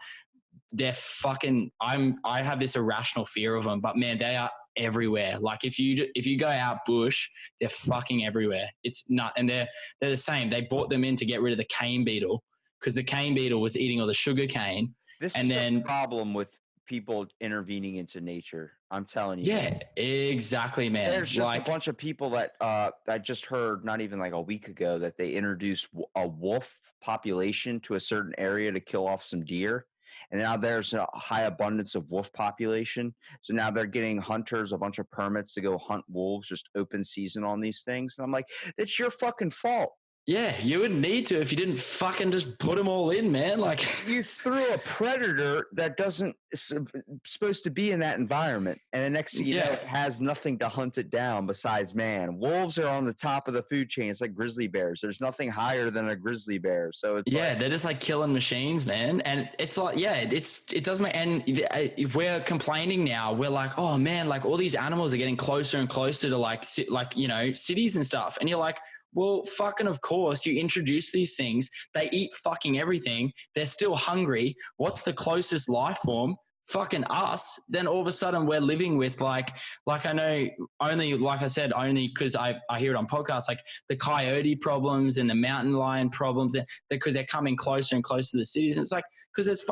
they're fucking. I have this irrational fear of them, but man, they are everywhere. Like if you go out bush, they're fucking everywhere. It's not, and they're the same. They brought them in to get rid of the cane beetle because the cane beetle was eating all the sugar cane. This And is then a problem with people intervening into nature. I'm telling you. yeah, exactly, man. There's just a Like bunch of people that I just heard not even like a week ago that they introduced a wolf population to a certain area to kill off some deer. And now there's a high abundance of wolf population. So now they're getting hunters a bunch of permits to go hunt wolves, just open season on these things. And I'm like, it's your fucking fault. yeah, you wouldn't need to if you didn't fucking just put them all in, man. Like You threw a predator that doesn't supposed to be in that environment, and the next thing you know, it has nothing to hunt it down besides man. Wolves are on the top of the food chain. It's like grizzly bears. There's nothing higher than a grizzly bear. So it's yeah, they're just like killing machines, man. And it's like, yeah, it doesn't make. And if we're complaining now, we're like, oh man, like all these animals are getting closer and closer to like cities and stuff. And you're like, well, fucking of course, you introduce these things. They eat fucking everything. They're still hungry. What's the closest life form? Fucking us. Then all of a sudden we're living with like I know only, like I said, only because I hear it on podcasts, like the coyote problems and the mountain lion problems, because they're coming closer and closer to the cities. And it's like, because there's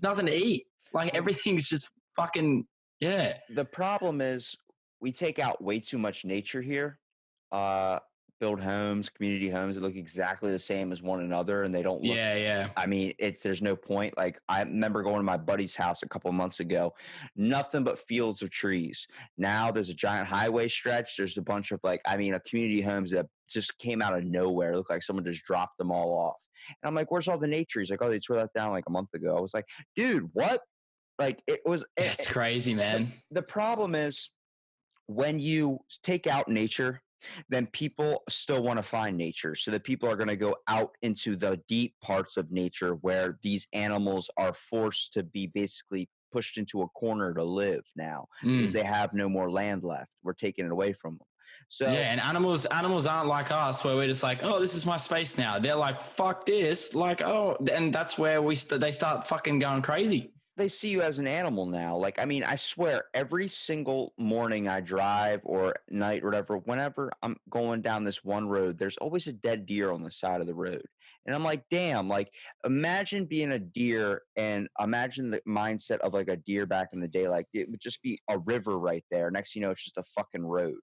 nothing to eat. Like everything's just fucking, yeah. The problem is we take out way too much nature here. Build homes, community homes that look exactly the same as one another, and they don't look. Yeah. I mean, there's no point. Like I remember going to my buddy's house a couple of months ago, nothing but fields of trees. Now there's a giant highway stretch. There's a bunch of a community homes that just came out of nowhere. It looked like someone just dropped them all off. And I'm like, where's all the nature? He's like, oh, they tore that down like a month ago. I was like, dude, what? Like it was. It's crazy, man. The problem is when you take out nature, then people still want to find nature. So that people are going to go out into the deep parts of nature where these animals are forced to be basically pushed into a corner to live now because they have no more land left. We're taking it away from them. So yeah, and animals aren't like us where we're just like, oh, this is my space now. They're like, fuck this. Like, oh, and that's where they start fucking going crazy. They see you as an animal now. Like, I mean, I swear every single morning I drive or night or whatever, whenever I'm going down this one road, there's always a dead deer on the side of the road. And I'm like, damn, like imagine being a deer and imagine the mindset of like a deer back in the day. Like it would just be a river right there. Next, you know, it's just a fucking road.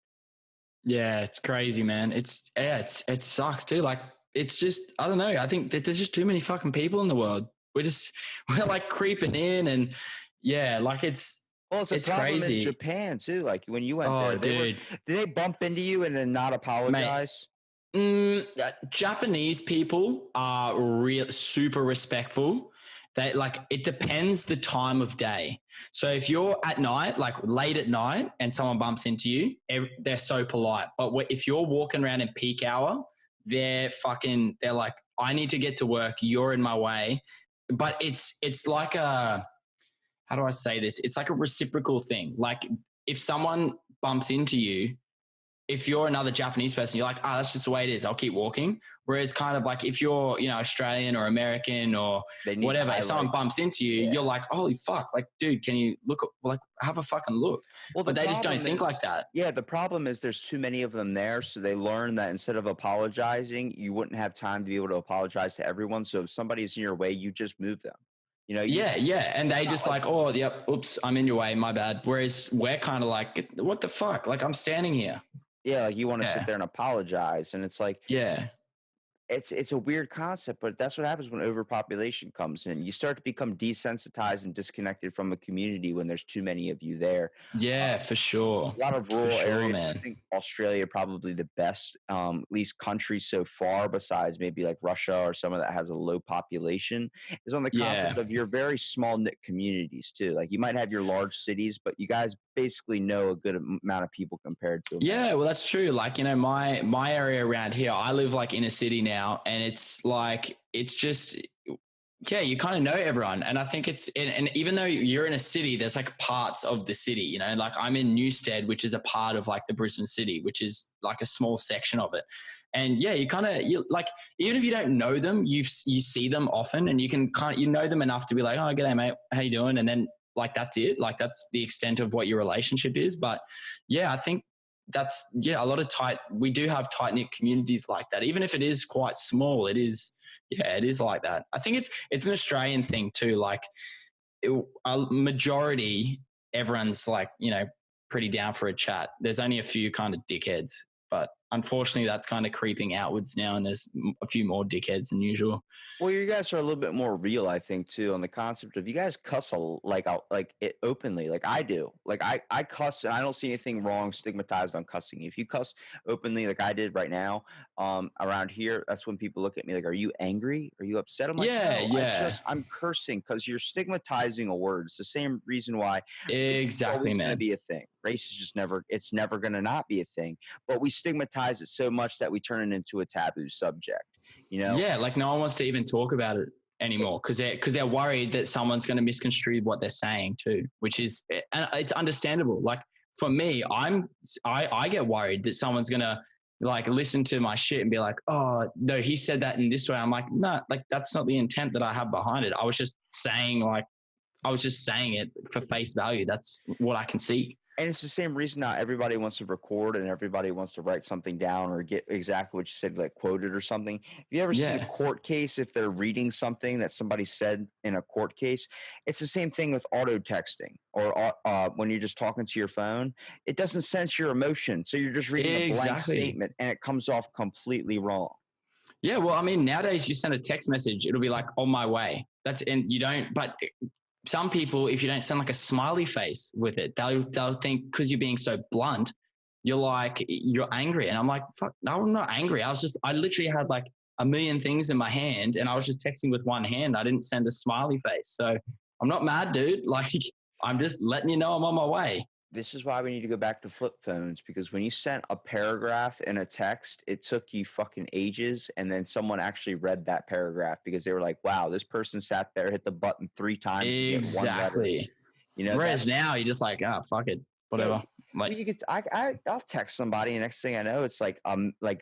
Yeah, it's crazy, man. It sucks too. Like it's just, I don't know. I think that there's just too many fucking people in the world. We're like creeping in and yeah, like it's crazy in Japan too. Like when you went there, dude, did they bump into you and then not apologize? Japanese people are real super respectful. They like, it depends the time of day. So if you're at night, like late at night and someone bumps into you, they're so polite. But if you're walking around in peak hour, they're like, I need to get to work. You're in my way. But it's like how do I say this? It's like a reciprocal thing. Like if someone bumps into you, if you're another Japanese person, you're like, that's just the way it is. I'll keep walking. Whereas kind of like if you're, Australian or American or whatever, if someone bumps into you, you're like, holy fuck. Like, dude, can you look, like have a fucking look? Well, but they just don't think like that. Yeah. The problem is there's too many of them there. So they learn that instead of apologizing, you wouldn't have time to be able to apologize to everyone. So if somebody's in your way, you just move them. Yeah. And they just like, oh, yep, oops, I'm in your way. My bad. Whereas we're kind of like, what the fuck? Like I'm standing here. Yeah, like you want to sit there and apologize, and it's like, yeah, it's a weird concept, but that's what happens when overpopulation comes in. You start to become desensitized and disconnected from a community when there's too many of you there. Yeah, for sure. A lot of rural areas. Man. I think Australia probably the best, at least country so far, besides maybe like Russia or some of that has a low population, is on the concept of your very small knit communities too. Like you might have your large cities, but you guys basically know a good amount of people compared to them. Yeah, well, that's true. Like, my area around here, I live like in a city now, and it's like, it's just, yeah, you kind of know everyone. And I think and even though you're in a city, there's like parts of the city, like I'm in Newstead, which is a part of like the Brisbane city, which is like a small section of it. And yeah, you like, even if you don't know them, you see them often, and you can kind of, you know them enough to be like, oh, g'day mate, how you doing? And then like that's it. Like that's the extent of what your relationship is. But yeah, I think that's a lot of we do have tight knit communities like that. Even if it is quite small, it is like that. I think it's an Australian thing too. Like a majority, everyone's like, pretty down for a chat. There's only a few kind of dickheads, but unfortunately that's kind of creeping outwards now, and there's a few more dickheads than usual. Well, you guys are a little bit more real, I think, too, on the concept of you guys cuss like it openly, like I do. Like I cuss, and I don't see anything wrong stigmatized on cussing. If you cuss openly, like I did right now, around here, that's when people look at me like, "Are you angry? Are you upset?" I'm like, Yeah, "No, yeah. I'm cursing because you're stigmatizing a word." It's the same reason why race is Exactly, always going to man. be a thing. Race is just never going to not be a thing. But we stigmatize it so much that we turn it into a taboo subject. Yeah, like no one wants to even talk about it anymore because they're worried that someone's going to misconstrue what they're saying too, which is, and it's understandable. Like for me, I get worried that someone's going to like listen to my shit and be like, oh no, he said that in this way. I'm like, no, like that's not the intent that I have behind it. I was just saying it for face value. That's what I can see. And it's the same reason now everybody wants to record and everybody wants to write something down or get exactly what you said, like quoted or something. Have you ever seen a court case, if they're reading something that somebody said in a court case? It's the same thing with auto texting or when you're just talking to your phone. It doesn't sense your emotion. So you're just reading a blank statement and it comes off completely wrong. Yeah, well, I mean, nowadays you send a text message, it'll be like, on my way. And you don't, but some people, if you don't send like a smiley face with it, they'll think because you're being so blunt, you're angry. And I'm like, fuck, no, I'm not angry. I literally had like a million things in my hand and I was just texting with one hand. I didn't send a smiley face. So I'm not mad, dude. Like, I'm just letting you know I'm on my way. This is why we need to go back to flip phones, because when you sent a paragraph in a text, it took you fucking ages. And then someone actually read that paragraph because they were like, wow, this person sat there, hit the button 3 times to get one letter. Whereas now you're just like, oh, fuck it, whatever. Yeah, like you could, I'll text somebody, and next thing I know, it's like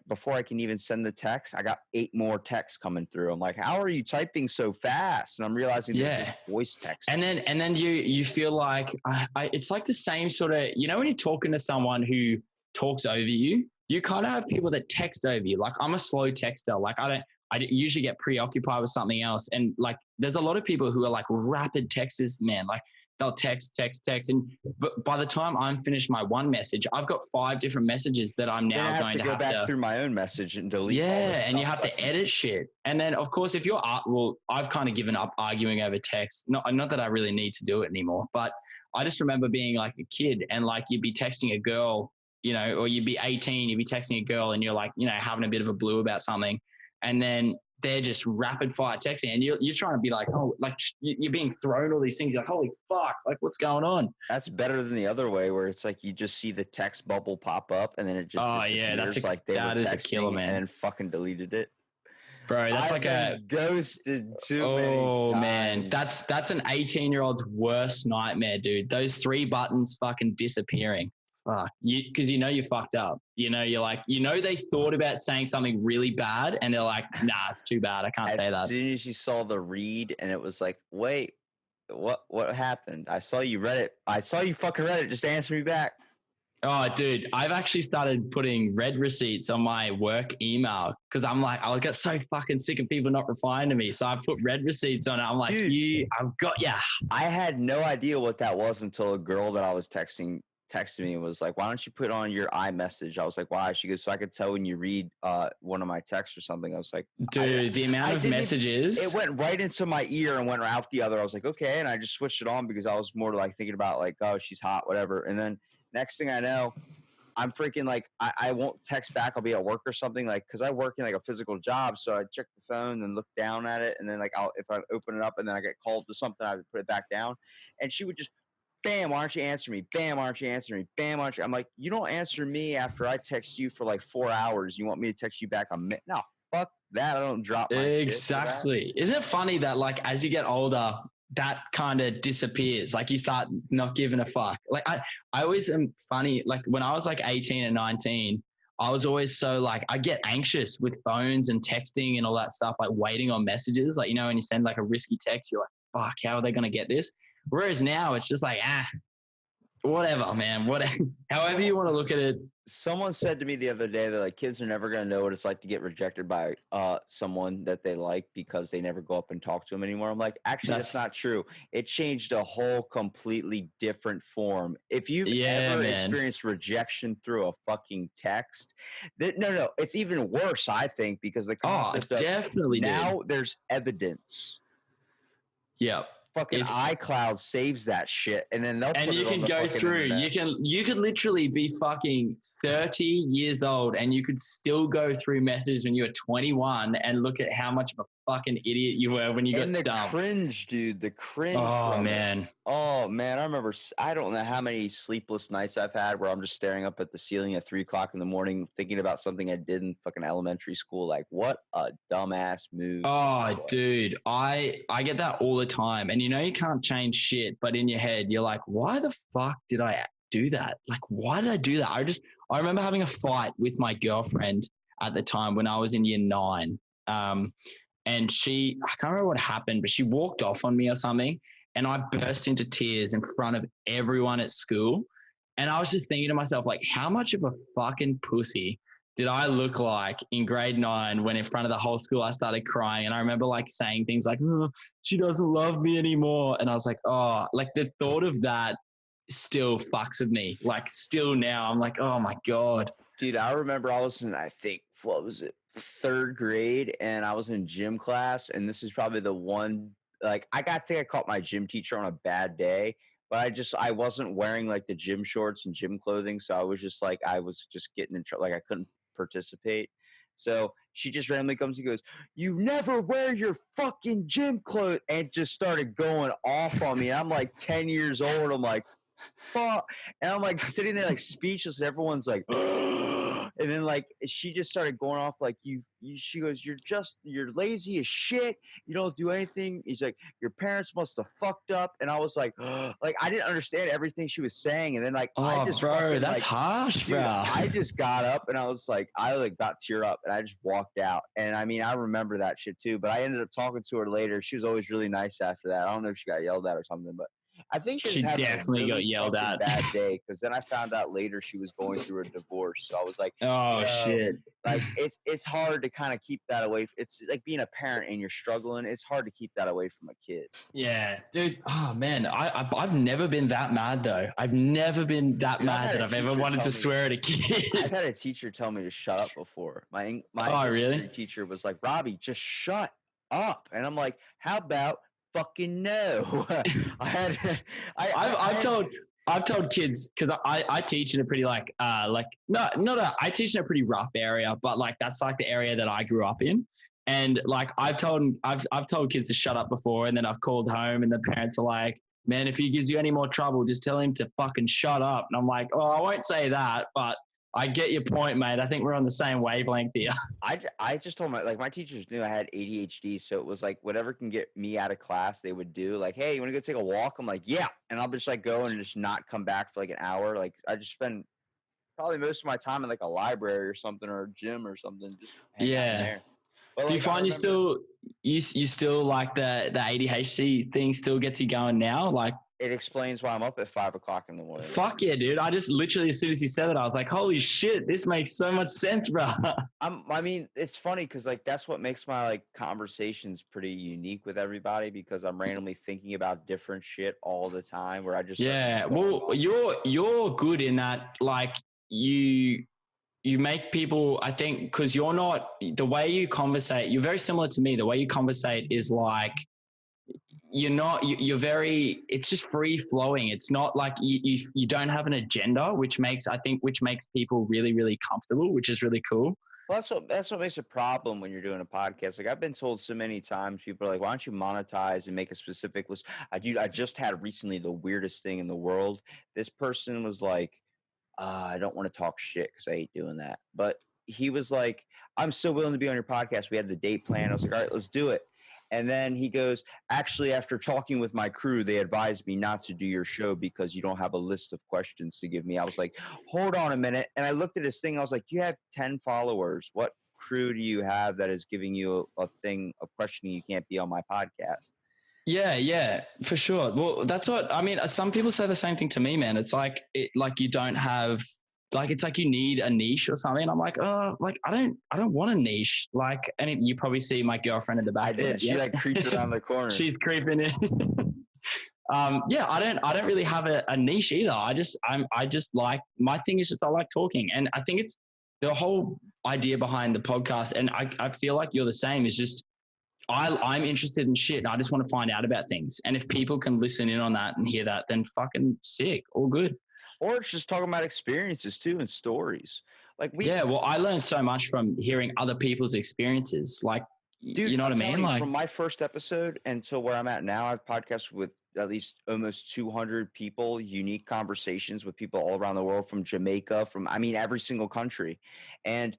before I can even send the text, I got 8 more texts coming through. I'm like, how are you typing so fast? And I'm realizing they're just voice text. And then you feel like it's like the same sort of, when you're talking to someone who talks over you, you kind of have people that text over you. Like I'm a slow texter. Like I usually get preoccupied with something else. And like, there's a lot of people who are like rapid texters, man. Like they'll text. And but by the time I'm finished my one message, I've got 5 different messages that I'm now going to go back through my own message and delete. Yeah. And you have to edit shit. And then of course, if you're I've kind of given up arguing over text. Not that I really need to do it anymore, but I just remember being like a kid and like you'd be texting a girl, or you'd be 18, you'd be texting a girl and you're like, having a bit of a blue about something. And then they're just rapid fire texting and you're trying to be like, oh, like you're being thrown all these things. You're like, holy fuck, like what's going on? That's better than the other way where it's like you just see the text bubble pop up and then it just disappears. That is a killer, man. And fucking deleted it. Bro, that's I've been ghosted too many times. Oh man, that's an 18-year-old's worst nightmare, dude. Those 3 buttons fucking disappearing. Fuck, because you fucked up. You're like, they thought about saying something really bad, and they're like, nah, it's too bad. I can't say that. As soon as you saw the read, and it was like, wait, what happened? I saw you read it. I saw you fucking read it. Just answer me back. Oh, dude, I've actually started putting read receipts on my work email because I'm like, I'll get so fucking sick of people not replying to me. So I put read receipts on it. I'm like, dude, I've got ya. I had no idea what that was until a girl that I was texted me and was like, why don't you put on your iMessage? I was like, why? She goes, so I could tell when you read one of my texts or something. I was like, dude, the amount of messages. It went right into my ear and went out the other. I was like, okay. And I just switched it on because I was more like thinking about like, oh, she's hot, whatever. And then next thing I know, I'm freaking like, I won't text back. I'll be at work or something, like, because I work in like a physical job. So I check the phone and look down at it. And then like, if I open it up and then I get called to something, I would put it back down. And she would just, bam, why don't you answer me? Bam, why don't you answer me? Bam, why don't you? I'm like, you don't answer me after I text you for like 4 hours. You want me to text you back a minute? No, fuck that. I don't drop my Exactly. Isn't it funny that like as you get older, that kind of disappears? Like you start not giving a fuck. Like I always am funny. Like when I was like 18 and 19, I was always so like, I get anxious with phones and texting and all that stuff, like waiting on messages. Like, you know, when you send like a risky text, you're like, fuck, how are they going to get this? Whereas now it's just like, whatever, man, whatever, however you want to look at it. Someone said to me the other day that like kids are never going to know what it's like to get rejected by someone that they like because they never go up and talk to them anymore. I'm like, actually, that's not true. It changed a whole completely different form. If you've ever experienced rejection through a fucking text, no, it's even worse, I think, because the concept of definitely now there's evidence. Yeah. Fucking iCloud saves that shit, and then they'll and put you it on can the go fucking through. internet. You could literally be fucking 30 years old, and you could still go through messages when you were 21 and look at how much of a fucking idiot you were when you got dumped. Cringe, dude. The cringe. Oh man. Oh man, I remember. I don't know how many sleepless nights I've had where I'm just staring up at the ceiling at 3 o'clock in the morning, thinking about something I did in fucking elementary school. Like, what a dumbass move. Oh, dude, I get that all the time, and you know you can't change shit, but in your head you're like, why the fuck did I do that? Like, why did I do that? I remember having a fight with my girlfriend at the time when I was in year 9. And I can't remember what happened, but she walked off on me or something, and I burst into tears in front of everyone at school. And I was just thinking to myself, like, how much of a fucking pussy did I look like in grade 9 when in front of the whole school I started crying? And I remember like saying things like, oh, she doesn't love me anymore. And I was like, oh, like the thought of that still fucks with me. Like still now I'm like, oh my God. Dude, I remember I was in, I think, what was it, 3rd grade, and I was in gym class, and this is probably the one, like, I think I caught my gym teacher on a bad day, but I wasn't wearing, like, the gym shorts and gym clothing, so I was just getting in trouble, like, I couldn't participate. So she just randomly comes and goes, you never wear your fucking gym clothes, and just started going off on me. I'm like 10 years old. I'm like, fuck. And I'm like sitting there like speechless, and everyone's like, and then like she just started going off like she goes, you're lazy as shit, you don't do anything. He's like, your parents must have fucked up. And I was like like I didn't understand everything she was saying. And then like that's harsh, bro. I just got up and I was like, I like got tear up and I just walked out. And I mean, I remember that shit too, but I ended up talking to her later. She was always really nice after that. I don't know if she got yelled at or something, but I think she definitely got yelled at. Bad day, because then I found out later she was going through a divorce. So I was like, oh shit! Like it's hard to kind of keep that away. It's like being a parent and you're struggling. It's hard to keep that away from a kid. Yeah, dude. Oh man, I've never been that mad though. I've never been that mad that I've ever wanted to swear at a kid. I've had a teacher tell me to shut up before. My English teacher was like, Robbie, just shut up. And I'm like, how about fucking no. I've told kids, because I teach in a pretty I teach in a pretty rough area, but like that's like the area that I grew up in. And like I've told kids to shut up before, and then I've called home and the parents are like, man, if he gives you any more trouble, just tell him to fucking shut up. And I'm like, oh, I won't say that, but I get your point, mate. I think we're on the same wavelength here. I just told my teachers knew I had ADHD, so it was like whatever can get me out of class, they would do. Like, hey, you want to go take a walk? I'm like, yeah, and I'll just like go and just not come back for like an hour. Like, I just spend probably most of my time in like a library or something, or a gym or something. Just hang out in there. But, do you find you still like the ADHD thing still gets you going now? Like, it explains why I'm up at 5 o'clock in the morning. Fuck yeah, dude. I just literally, as soon as you said it, I was like, holy shit, this makes so much sense, bro. I mean, it's funny because like that's what makes my like conversations pretty unique with everybody, because I'm randomly thinking about different shit all the time where I just well, you're good in that, like you make people, I think, because you're not, the way you conversate, you're very similar to me. The way you conversate is like, you're very, it's just free flowing. It's not like you don't have an agenda, which makes people really, really comfortable, which is really cool. Well, that's what makes a problem when you're doing a podcast. Like I've been told so many times, people are like, why don't you monetize and make a specific list? I just had recently the weirdest thing in the world. This person was like, I don't want to talk shit because I hate doing that. But he was like, I'm so willing to be on your podcast. We had the date plan. I was like, all right, let's do it. And then he goes, actually, after talking with my crew, they advised me not to do your show because you don't have a list of questions to give me. I was like, hold on a minute. And I looked at his thing. I was like, you have 10 followers. What crew do you have that is giving you a thing of questioning you can't be on my podcast? Yeah, for sure. Well, that's what I mean. Some people say the same thing to me, man. It's like like you don't have like it's like you need a niche or something. I'm like, oh, like I don't want a niche. Like, and you probably see my girlfriend in the back. I did. She like creeped around the corner. She's creeping in. Yeah, I don't really have a niche either. I just like, my thing is just I like talking, and I think it's the whole idea behind the podcast. And I feel like you're the same. Is just I'm interested in shit and I just want to find out about things. And if people can listen in on that and hear that, then fucking sick, all good. Or it's just talking about experiences too and stories. Like yeah, well, I learned so much from hearing other people's experiences. Like, dude, you know what I mean? Like from my first episode until where I'm at now, I've podcasted with at least almost 200 people, unique conversations with people all around the world, from Jamaica, from, I mean, every single country. And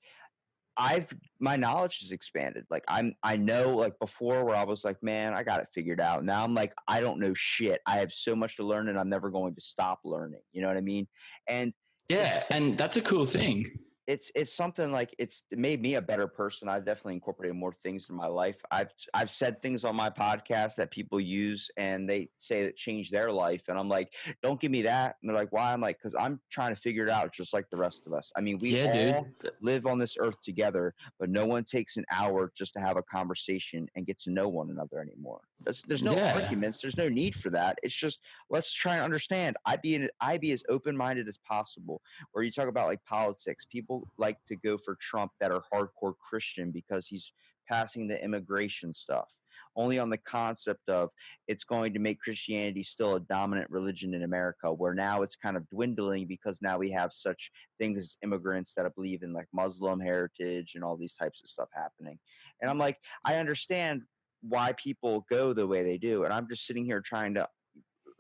my knowledge has expanded. Like I know, like before where I was like, man, I got it figured out. Now I'm like, I don't know shit. I have so much to learn and I'm never going to stop learning. You know what I mean? And yeah, and that's a cool thing. It's something like it made me a better person. I've definitely incorporated more things in my life. I've said things on my podcast that people use and they say that changed their life. And I'm like, don't give me that. And they're like, why? I'm like, because I'm trying to figure it out just like the rest of us. I mean, we all live on this earth together, but no one takes an hour just to have a conversation and get to know one another anymore. There's no arguments. There's no need for that. It's just, let's try and understand. I be as open-minded as possible. Where you talk about like politics, people like to go for Trump that are hardcore Christian because he's passing the immigration stuff, only on the concept of it's going to make Christianity still a dominant religion in America, where now it's kind of dwindling because now we have such things as immigrants that believe in like Muslim heritage and all these types of stuff happening. And I'm like, I understand why people go the way they do. And I'm just sitting here trying to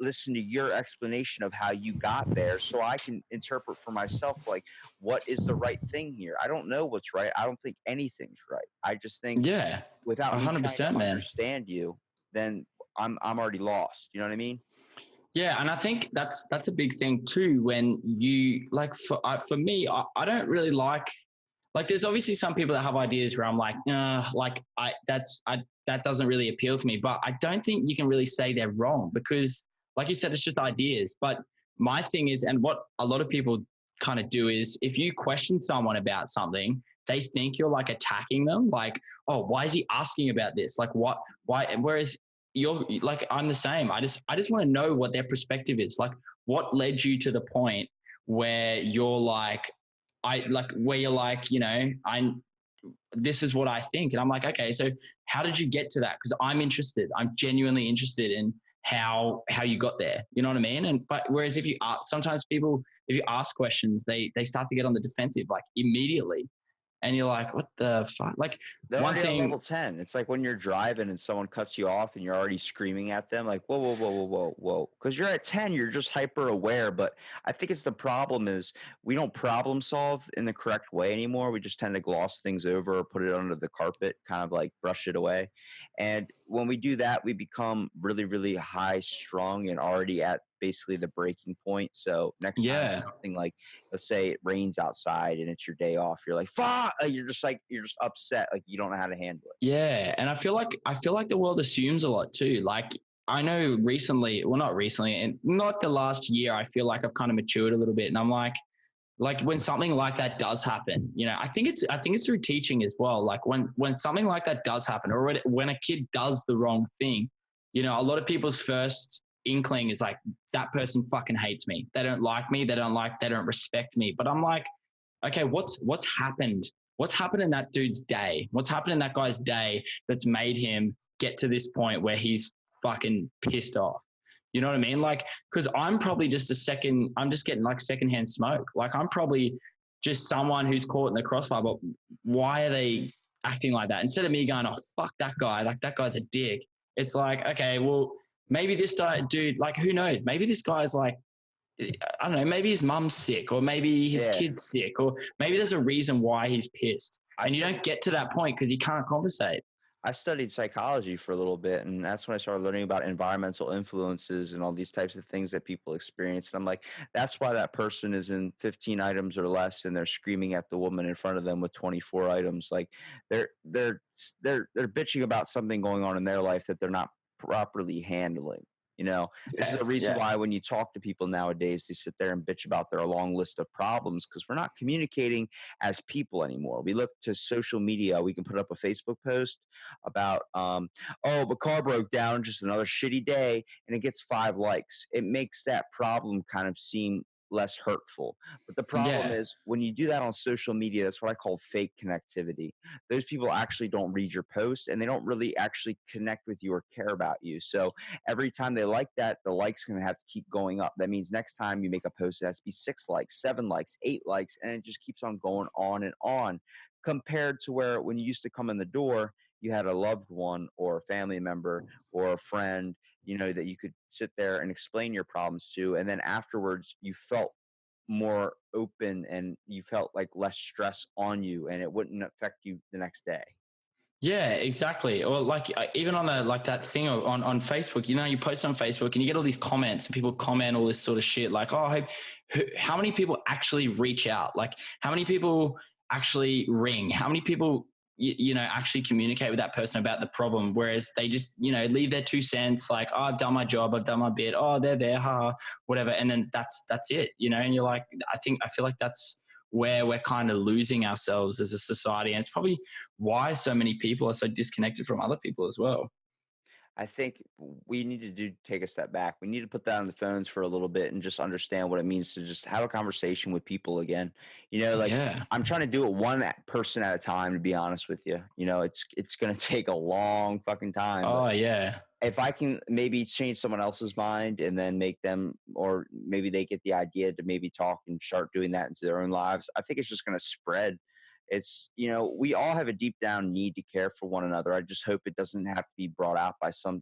listen to your explanation of how you got there so I can interpret for myself, like, what is the right thing here? I don't know what's right. I don't think anything's right. I just think without 100%, man, understand you, then I'm already lost. You know what I mean? Yeah, and I think that's a big thing too. When you like, for me, I don't really like there's obviously some people that have ideas where I'm like, that doesn't really appeal to me. But I don't think you can really say they're wrong because, like you said, it's just ideas. But my thing is, and what a lot of people kind of do is, if you question someone about something, they think you're like attacking them. Like, oh, why is he asking about this? Like, what? Why? Whereas you're like, I'm the same. I just want to know what their perspective is. Like, what led you to the point where you're like, this is what I think. And I'm like, okay, so how did you get to that? Because I'm interested. I'm genuinely interested in how you got there. You know what I mean? But whereas if you sometimes people, if you ask questions, they start to get on the defensive like immediately. And you're like, what the fuck? Like, they're already on level 10. It's like when you're driving and someone cuts you off and you're already screaming at them, like, whoa. Because you're at 10, you're just hyper aware. But I think it's the problem is we don't problem solve in the correct way anymore. We just tend to gloss things over or put it under the carpet, kind of like brush it away. And when we do that, we become really, really high strung and already at basically the breaking point. So next time something like, let's say it rains outside and it's your day off, you're like, fuck, you're just upset, like you don't know how to handle it. Yeah, and I feel like the world assumes a lot too. Like, I know not recently, and not the last year, I feel like I've kind of matured a little bit, and I'm like when something like that does happen, you know, I think it's through teaching as well. Like when something like that does happen, or when a kid does the wrong thing, you know, a lot of people's first inkling is like, that person fucking hates me. They don't like me. They don't respect me. But I'm like, okay, what's happened? What's happened in that dude's day? What's happened in that guy's day that's made him get to this point where he's fucking pissed off? You know what I mean? Like, because I'm probably I'm just getting like secondhand smoke. Like, I'm probably just someone who's caught in the crossfire, but why are they acting like that? Instead of me going, oh, fuck that guy, like that guy's a dick. It's like, okay, well, maybe this dude, like, who knows? Maybe this guy's like, I don't know, maybe his mum's sick, or maybe his kid's sick, or maybe there's a reason why he's pissed. And you don't get to that point because you can't conversate. I studied psychology for a little bit, and that's when I started learning about environmental influences and all these types of things that people experience. And I'm like, that's why that person is in 15 items or less, and they're screaming at the woman in front of them with 24 items. Like they're bitching about something going on in their life that they're not properly handling. You know, this is Yeah, a reason yeah, why when you talk to people nowadays, they sit there and bitch about their long list of problems because we're not communicating as people anymore. We look to social media. We can put up a Facebook post about, oh, the car broke down, just another shitty day, and it gets 5 likes. It makes that problem kind of seem less hurtful. But the problem yeah. is when you do that on social media, that's what I call fake connectivity. Those people actually don't read your post and they don't really actually connect with you or care about you. So every time they like that, the likes going to have to keep going up. That means next time you make a post, it has to be 6 likes, 7 likes, 8 likes, and it just keeps on going on and on. Compared to where when you used to come in the door, you had a loved one or a family member or a friend, that you could sit there and explain your problems to. And then afterwards, you felt more open and you felt like less stress on you and it wouldn't affect you the next day. Yeah, exactly. Or like even on the like that thing on Facebook, you post on Facebook and you get all these comments and people comment all this sort of shit. Like, oh, how many people actually reach out? Like, how many people actually ring? How many people actually communicate with that person about the problem? Whereas they just leave their 2 cents. Like, oh, I've done my job, I've done my bit. Oh, they're there, haha, whatever. And then that's it. And you're like, I feel like that's where we're kind of losing ourselves as a society, and it's probably why so many people are so disconnected from other people as well. I think we need to take a step back. We need to put that on the phones for a little bit and just understand what it means to just have a conversation with people again. Like Yeah. I'm trying to do it one person at a time, to be honest with you. It's going to take a long fucking time, but Oh yeah. if I can maybe change someone else's mind and then make them, or maybe they get the idea to maybe talk and start doing that into their own lives, I think it's just going to spread. We all have a deep down need to care for one another. I just hope it doesn't have to be brought out by some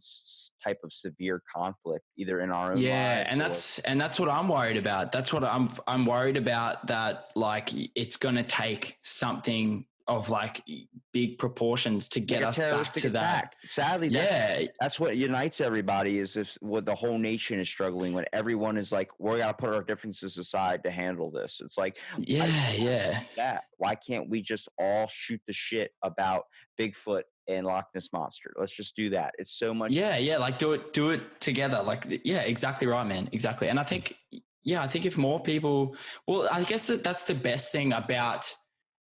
type of severe conflict, either in our own Yeah, lives and or. that's what I'm worried about. That's what I'm worried about, that like it's going to take something of like big proportions to get Like a us back terroristic to that. attack. Sadly, Yeah. that's what unites everybody. Is if what the whole nation is struggling, when everyone is like, we got to put our differences aside to handle this. It's like, why Yeah, yeah. that? Why can't we just all shoot the shit about Bigfoot and Loch Ness monster? Let's just do that. It's so much. Yeah, yeah, like do it together. Like, yeah, exactly right, man. Exactly. And I think if more people, well, I guess that's the best thing about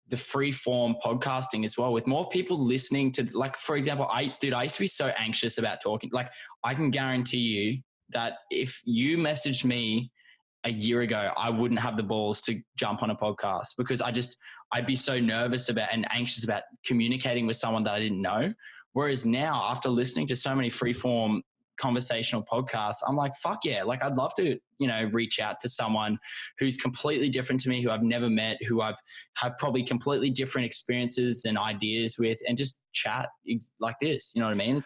the free form podcasting as well. With more people listening to, like, for example, I used to be so anxious about talking. Like, I can guarantee you that if you messaged me a year ago, I wouldn't have the balls to jump on a podcast because I'd be so nervous about and anxious about communicating with someone that I didn't know. Whereas now, after listening to so many freeform conversational podcasts, I'm like, fuck yeah. Like, I'd love to, reach out to someone who's completely different to me, who I've never met, who I've had probably completely different experiences and ideas with, and just chat like this. You know what I mean?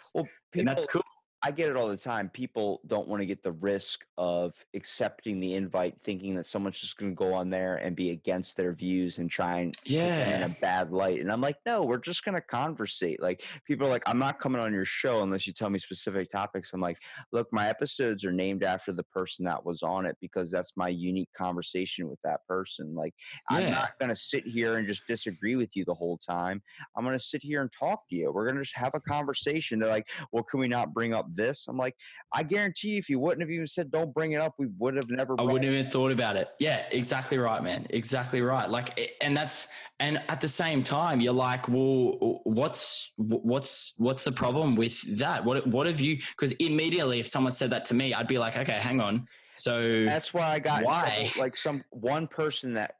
And that's cool. I get it all the time. People don't want to get the risk of accepting the invite, thinking that someone's just going to go on there and be against their views and try and put them in a bad light. And I'm like, no, we're just going to conversate. Like, people are like, I'm not coming on your show unless you tell me specific topics. I'm like, look, my episodes are named after the person that was on it because that's my unique conversation with that person. Like, I'm not going to sit here and just disagree with you the whole time. I'm going to sit here and talk to you. We're going to just have a conversation. They're like, well, can we not bring up this? I'm like, I guarantee you, if you wouldn't have even said don't bring it up, we would have never. I wouldn't have even thought about it. Yeah, exactly right, man. Exactly right. Like, and at the same time, you're like, well, what's the problem with that? What have you? Because immediately, if someone said that to me, I'd be like, okay, hang on. So that's why I got why? in trouble. Like one person that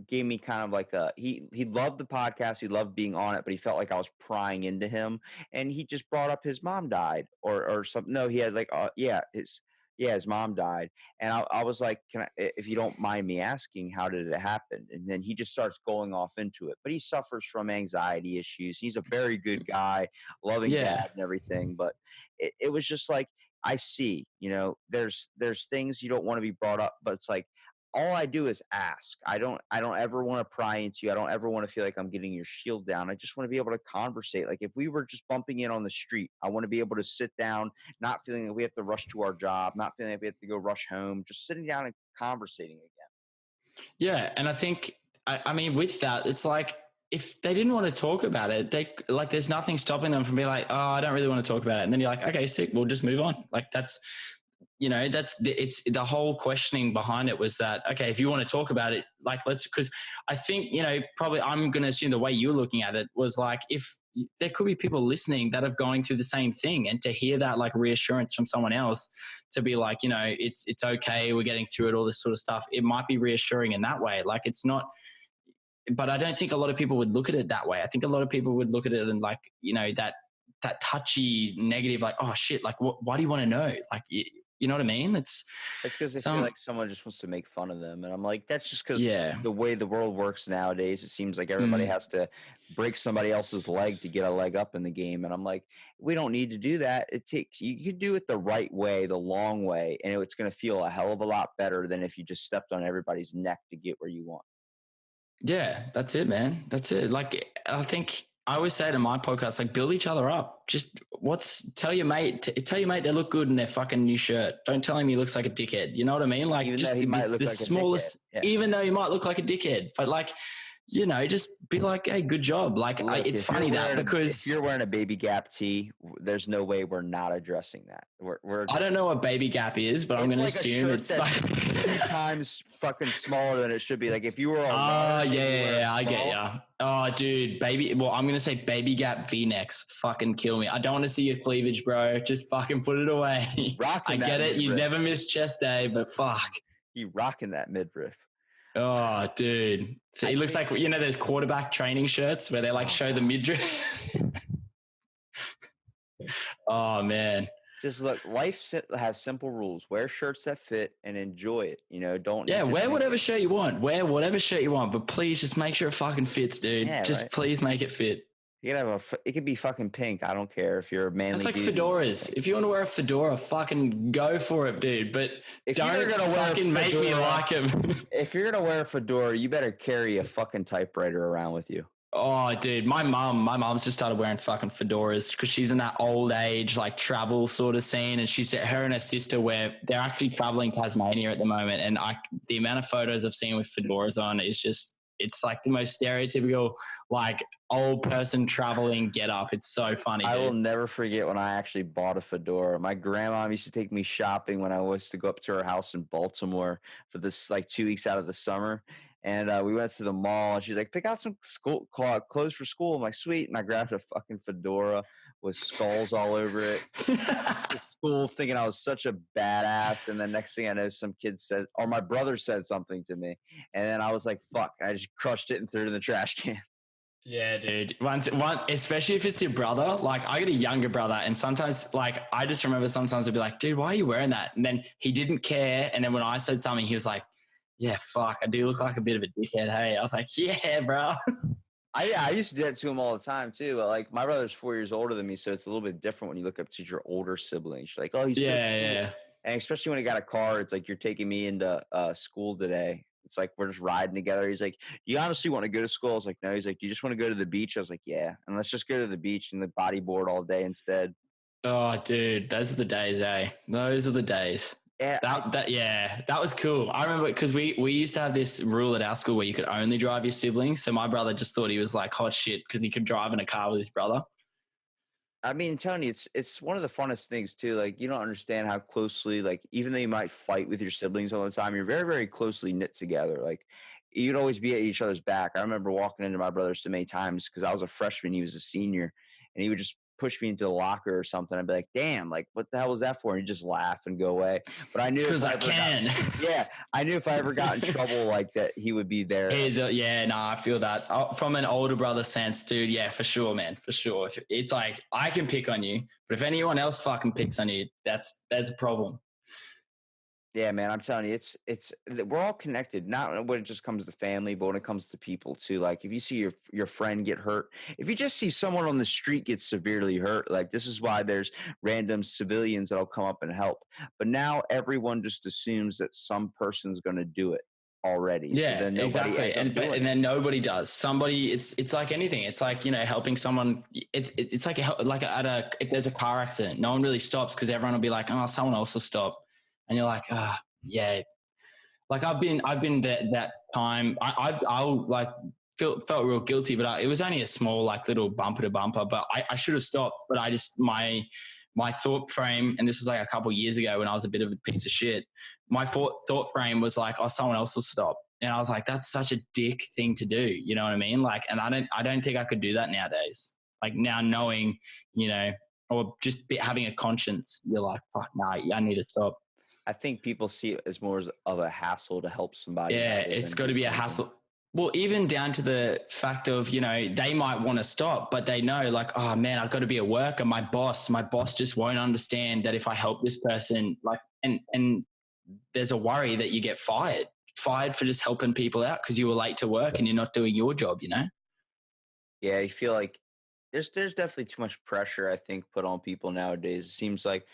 gave me kind of like he loved the podcast, he loved being on it, but he felt like I was prying into him, and he just brought up his mom died or something. No, he had like his mom died, and I was like, if you don't mind me asking, how did it happen? And then he just starts going off into it, but he suffers from anxiety issues. He's a very good guy, loving dad and everything, but it was just like, I see, there's things you don't want to be brought up, but it's like, all I do is ask. I don't ever want to pry into you. I don't ever want to feel like I'm getting your shield down. I just want to be able to conversate. Like if we were just bumping in on the street, I want to be able to sit down, not feeling like we have to rush to our job, not feeling like we have to go rush home, just sitting down and conversating again. Yeah, and I think I mean with that, it's like if they didn't want to talk about it, they like there's nothing stopping them from being like, oh, I don't really want to talk about it, and then you're like, okay, sick, we'll just move on. Like that's it's the whole questioning behind it was that okay, if you want to talk about it, like let's because I think probably I'm going to assume the way you're looking at it was like if there could be people listening that have going through the same thing, and to hear that like reassurance from someone else to be like it's okay, we're getting through it, all this sort of stuff, it might be reassuring in that way. Like it's not, but I don't think a lot of people would look at it that way. I think a lot of people would look at it and like that touchy negative, like oh shit, like why do you want to know, like you know what I mean? It's because they feel like someone just wants to make fun of them. And I'm like, that's just because the way the world works nowadays, it seems like everybody has to break somebody else's leg to get a leg up in the game. And I'm like, we don't need to do that. You can do it the right way, the long way, and it's going to feel a hell of a lot better than if you just stepped on everybody's neck to get where you want. Yeah, that's it, man. That's it. Like, I think I always say to my podcast, like, build each other up. Just tell your mate they look good in their fucking new shirt. Don't tell him he looks like a dickhead. You know what I mean? Like, even just though he might look the like smallest, a dickhead. Yeah. Even though he might look like a dickhead, but like, just be like, hey, good job. Like, Look, it's funny that because if you're wearing a Baby Gap tee, there's no way we're not addressing that. I don't know what Baby Gap is, but I'm going to assume it's 3 times fucking smaller than it should be. Like if you were a I get ya. Oh, dude, I'm going to say Baby Gap V-necks. Fucking kill me. I don't want to see your cleavage, bro. Just fucking put it away. I get it. You never miss chest day, but fuck. You rocking that midriff. Oh, dude. So it looks like, those quarterback training shirts where they like show the midriff. Oh, man. Just look, life has simple rules. Wear shirts that fit and enjoy it. Don't. Yeah, wear whatever shirt you want. Wear whatever shirt you want, but please just make sure it fucking fits, dude. Yeah, just please make it fit. You can have it could be fucking pink. I don't care if you're a manly. It's like dude. fedoras. If you want to wear a fedora, fucking go for it, dude. But if don't you're gonna fucking make me like him. If you're gonna wear a fedora, you better carry a fucking typewriter around with you. Oh, dude, my mom's just started wearing fucking fedoras because she's in that old age, like travel sort of scene. And her and her sister they're actually traveling Tasmania at the moment. And the amount of photos I've seen with fedoras on is just, it's like the most stereotypical, like old person traveling get up. It's so funny. I will never forget when I actually bought a fedora. My grandma used to take me shopping when I was to go up to her house in Baltimore for this like 2 weeks out of the summer. And we went to the mall and she's like, pick out some school clothes for school. I'm like, sweet. And I grabbed a fucking fedora with skulls all over it. To school thinking I was such a badass. And then next thing I know, some kid said, or my brother said something to me. And then I was like, fuck, I just crushed it and threw it in the trash can. Yeah, dude. Especially if it's your brother. Like, I got a younger brother, and sometimes, like, I just remember sometimes I'd be like, dude, why are you wearing that? And then he didn't care. And then when I said something, he was like, yeah, fuck, I do look like a bit of a dickhead. Hey, I was like, yeah, bro. I used to do that to him all the time too. But like my brother's 4 years older than me, so it's a little bit different when you look up to your older siblings. You're like, oh, he's yeah. And especially when he got a car, it's like you're taking me into school today. It's like we're just riding together. He's like, you honestly want to go to school? I was like, no. He's like, do you just want to go to the beach? I was like, yeah. And let's just go to the beach and the bodyboard all day instead. Oh, dude, those are the days, eh? Those are the days. Yeah, that was cool. I remember because we used to have this rule at our school where you could only drive your siblings. So my brother just thought he was like hot shit because he could drive in a car with his brother. I mean, I'm telling you, it's one of the funnest things too. Like you don't understand how closely, like even though you might fight with your siblings all the time, you're very, very closely knit together. Like you'd always be at each other's back. I remember walking into my brother so many times because I was a freshman, he was a senior, and he would just push me into the locker or something. I'd be like, damn, like what the hell was that for? And he'd just laugh and go away. But I knew because I can. I knew if I ever got in trouble like that, he would be there. I feel that from an older brother sense, dude. Yeah, for sure, man, for sure. It's like I can pick on you, but if anyone else fucking picks on you, that's a problem. Yeah, man, I'm telling you, it's we're all connected. Not when it just comes to family, but when it comes to people too. Like if you see your friend get hurt, if you just see someone on the street get severely hurt, like this is why there's random civilians that'll come up and help. But now everyone just assumes that some person's going to do it. already. Yeah, so then nobody exactly. ends up doing And it. then nobody does. Somebody, it's like anything. It's like, helping someone. It's like if there's a car accident, no one really stops because everyone will be like, oh, someone else will stop, and you're like, yeah. Like I've been that time. I'll like felt real guilty, but it was only a small like little bumper to bumper. But I should have stopped. But I just my thought frame, and this was like a couple of years ago when I was a bit of a piece of shit. My thought frame was like, oh, someone else will stop, and I was like, that's such a dick thing to do. You know what I mean? Like, and I don't think I could do that nowadays. Like now knowing, or just having a conscience, you're like, fuck, nah, I need to stop. I think people see it as more of a hassle to help somebody. Yeah, rather it's than got to do be a something. hassle. Well, even down to the fact of, they might want to stop, but they know like, oh man, I've got to be at work, and my boss just won't understand that if I help this person, like, and there's a worry that you get fired for just helping people out because you were late to work and you're not doing your job, Yeah, you feel like there's definitely too much pressure, I think, put on people nowadays. It seems like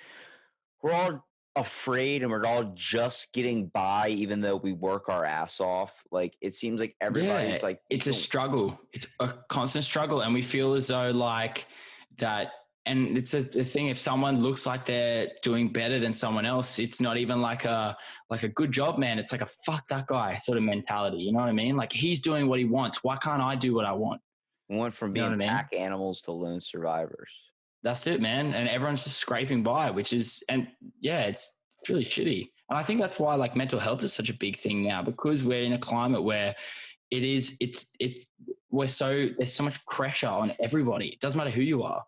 we're all afraid and we're all just getting by, even though we work our ass off. Like it seems like everybody's Yeah, like, it's a struggle. It's a constant struggle, and we feel as though like that. And it's a thing. If someone looks like they're doing better than someone else, it's not even like a good job, man. It's like a fuck that guy sort of mentality. You know what I mean? Like he's doing what he wants. Why can't I do what I want? we went from You know being what I mean? pack animals to lone survivors. That's it, man. And everyone's just scraping by, it's really shitty. And I think that's why like mental health is such a big thing now, because we're in a climate where there's so much pressure on everybody. It doesn't matter who you are.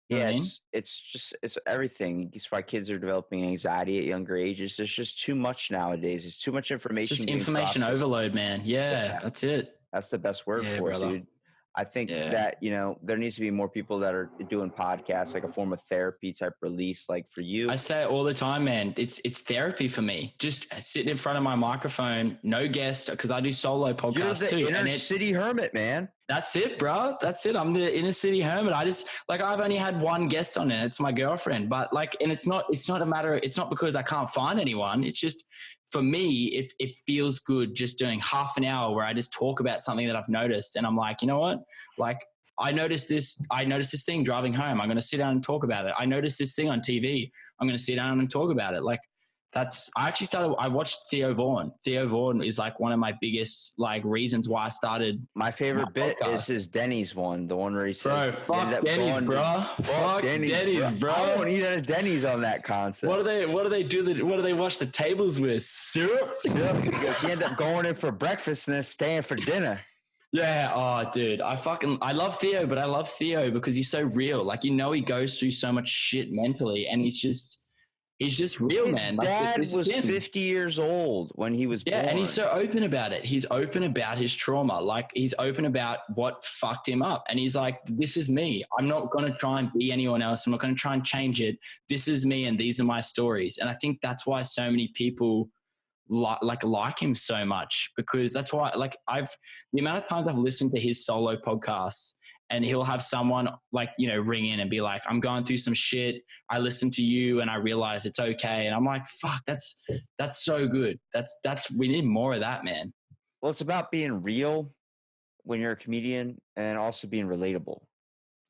You know Yeah, what I mean? it's everything. It's why kids are developing anxiety at younger ages. There's just too much nowadays. It's too much information. It's just being information processed. overload, man. Yeah, that's it. That's the best word Yeah, for brother. it, dude. I think Yeah. that, there needs to be more people that are doing podcasts, like a form of therapy type release. Like for you, I say it all the time, man. It's therapy for me. Just sitting in front of my microphone, no guest, because I do solo podcasts you're the too. inner city hermit, man. That's it, bro. That's it. I'm the inner city hermit. I've only had one guest on it. It's my girlfriend, but and it's not a matter. It's not because I can't find anyone. It's just for me, it feels good just doing half an hour where I just talk about something that I've noticed. And I'm like, you know what? Like I noticed this thing driving home. I'm going to sit down and talk about it. I noticed this thing on TV. I'm going to sit down and talk about it. Like, I watched Theo Vaughn. Theo Vaughn is like one of my biggest like reasons why I started. My favorite bit podcast is his Denny's one, the one where he Bro, says, fuck Denny's, bro. Fuck Denny's, bro. I won't eat at a Denny's on that concept. What do they do? What do they wash the tables with? Syrup? Because you end up going in for breakfast and then staying for dinner. Yeah. Oh, dude. I love Theo, but I love Theo because he's so real. Like, he goes through so much shit mentally, and he's just real, man. His dad was 50 years old when he was born. Yeah, and he's so open about it. He's open about his trauma. Like, he's open about what fucked him up. And he's like, this is me. I'm not going to try and be anyone else. I'm not going to try and change it. This is me, and these are my stories. And I think that's why so many people like him so much, because that's why, like, the amount of times I've listened to his solo podcasts, and he'll have someone like, ring in and be like, I'm going through some shit. I listened to you and I realized it's okay. And I'm like, fuck, that's so good. We need more of that, man. Well, it's about being real when you're a comedian, and also being relatable.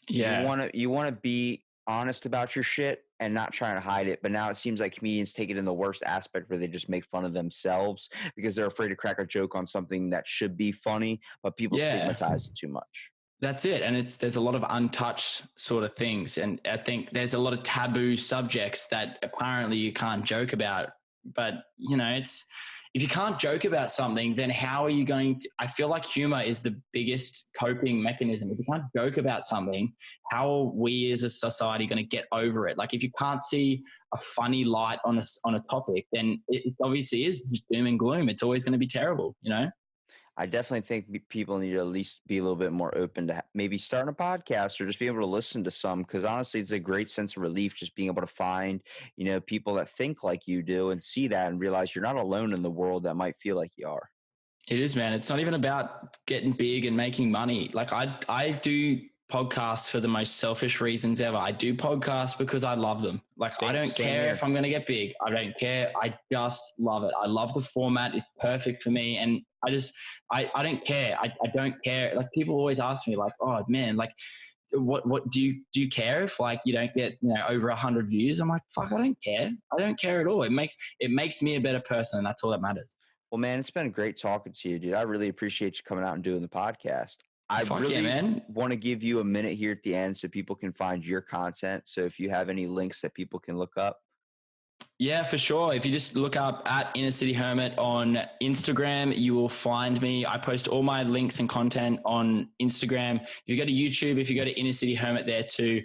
Yeah. You want to be honest about your shit and not trying to hide it. But now it seems like comedians take it in the worst aspect, where they just make fun of themselves because they're afraid to crack a joke on something that should be funny, but people stigmatize it too much. That's it. And there's a lot of untouched sort of things. And I think there's a lot of taboo subjects that apparently you can't joke about. But, if you can't joke about something, then how are you going to? I feel like humor is the biggest coping mechanism. If you can't joke about something, how are we as a society going to get over it? Like, if you can't see a funny light on a topic, then it obviously is just doom and gloom. It's always going to be terrible, I definitely think people need to at least be a little bit more open to maybe starting a podcast, or just be able to listen to some, because honestly, it's a great sense of relief just being able to find, people that think like you do, and see that and realize you're not alone in the world that might feel like you are. It is, man. It's not even about getting big and making money. Like I do podcasts for the most selfish reasons ever. I do podcasts because I love them. Like, I don't care if I'm going to get big. I don't care. I just love it. I love the format. It's perfect for me. And I don't care. I don't care. Like, people always ask me like, oh man, like, what do you care if like you don't get over 100 views? I'm like, fuck, I don't care. I don't care at all. It makes me a better person, and that's all that matters. Well, man, it's been great talking to you, dude. I really appreciate you coming out and doing the podcast. I Fuck really yeah, man. want to give you a minute here at the end so people can find your content. So if you have any links that people can look up. Yeah, for sure. If you just look up at Inner City Hermit on Instagram, you will find me. I post all my links and content on Instagram. If you go to YouTube, if you go to Inner City Hermit there too,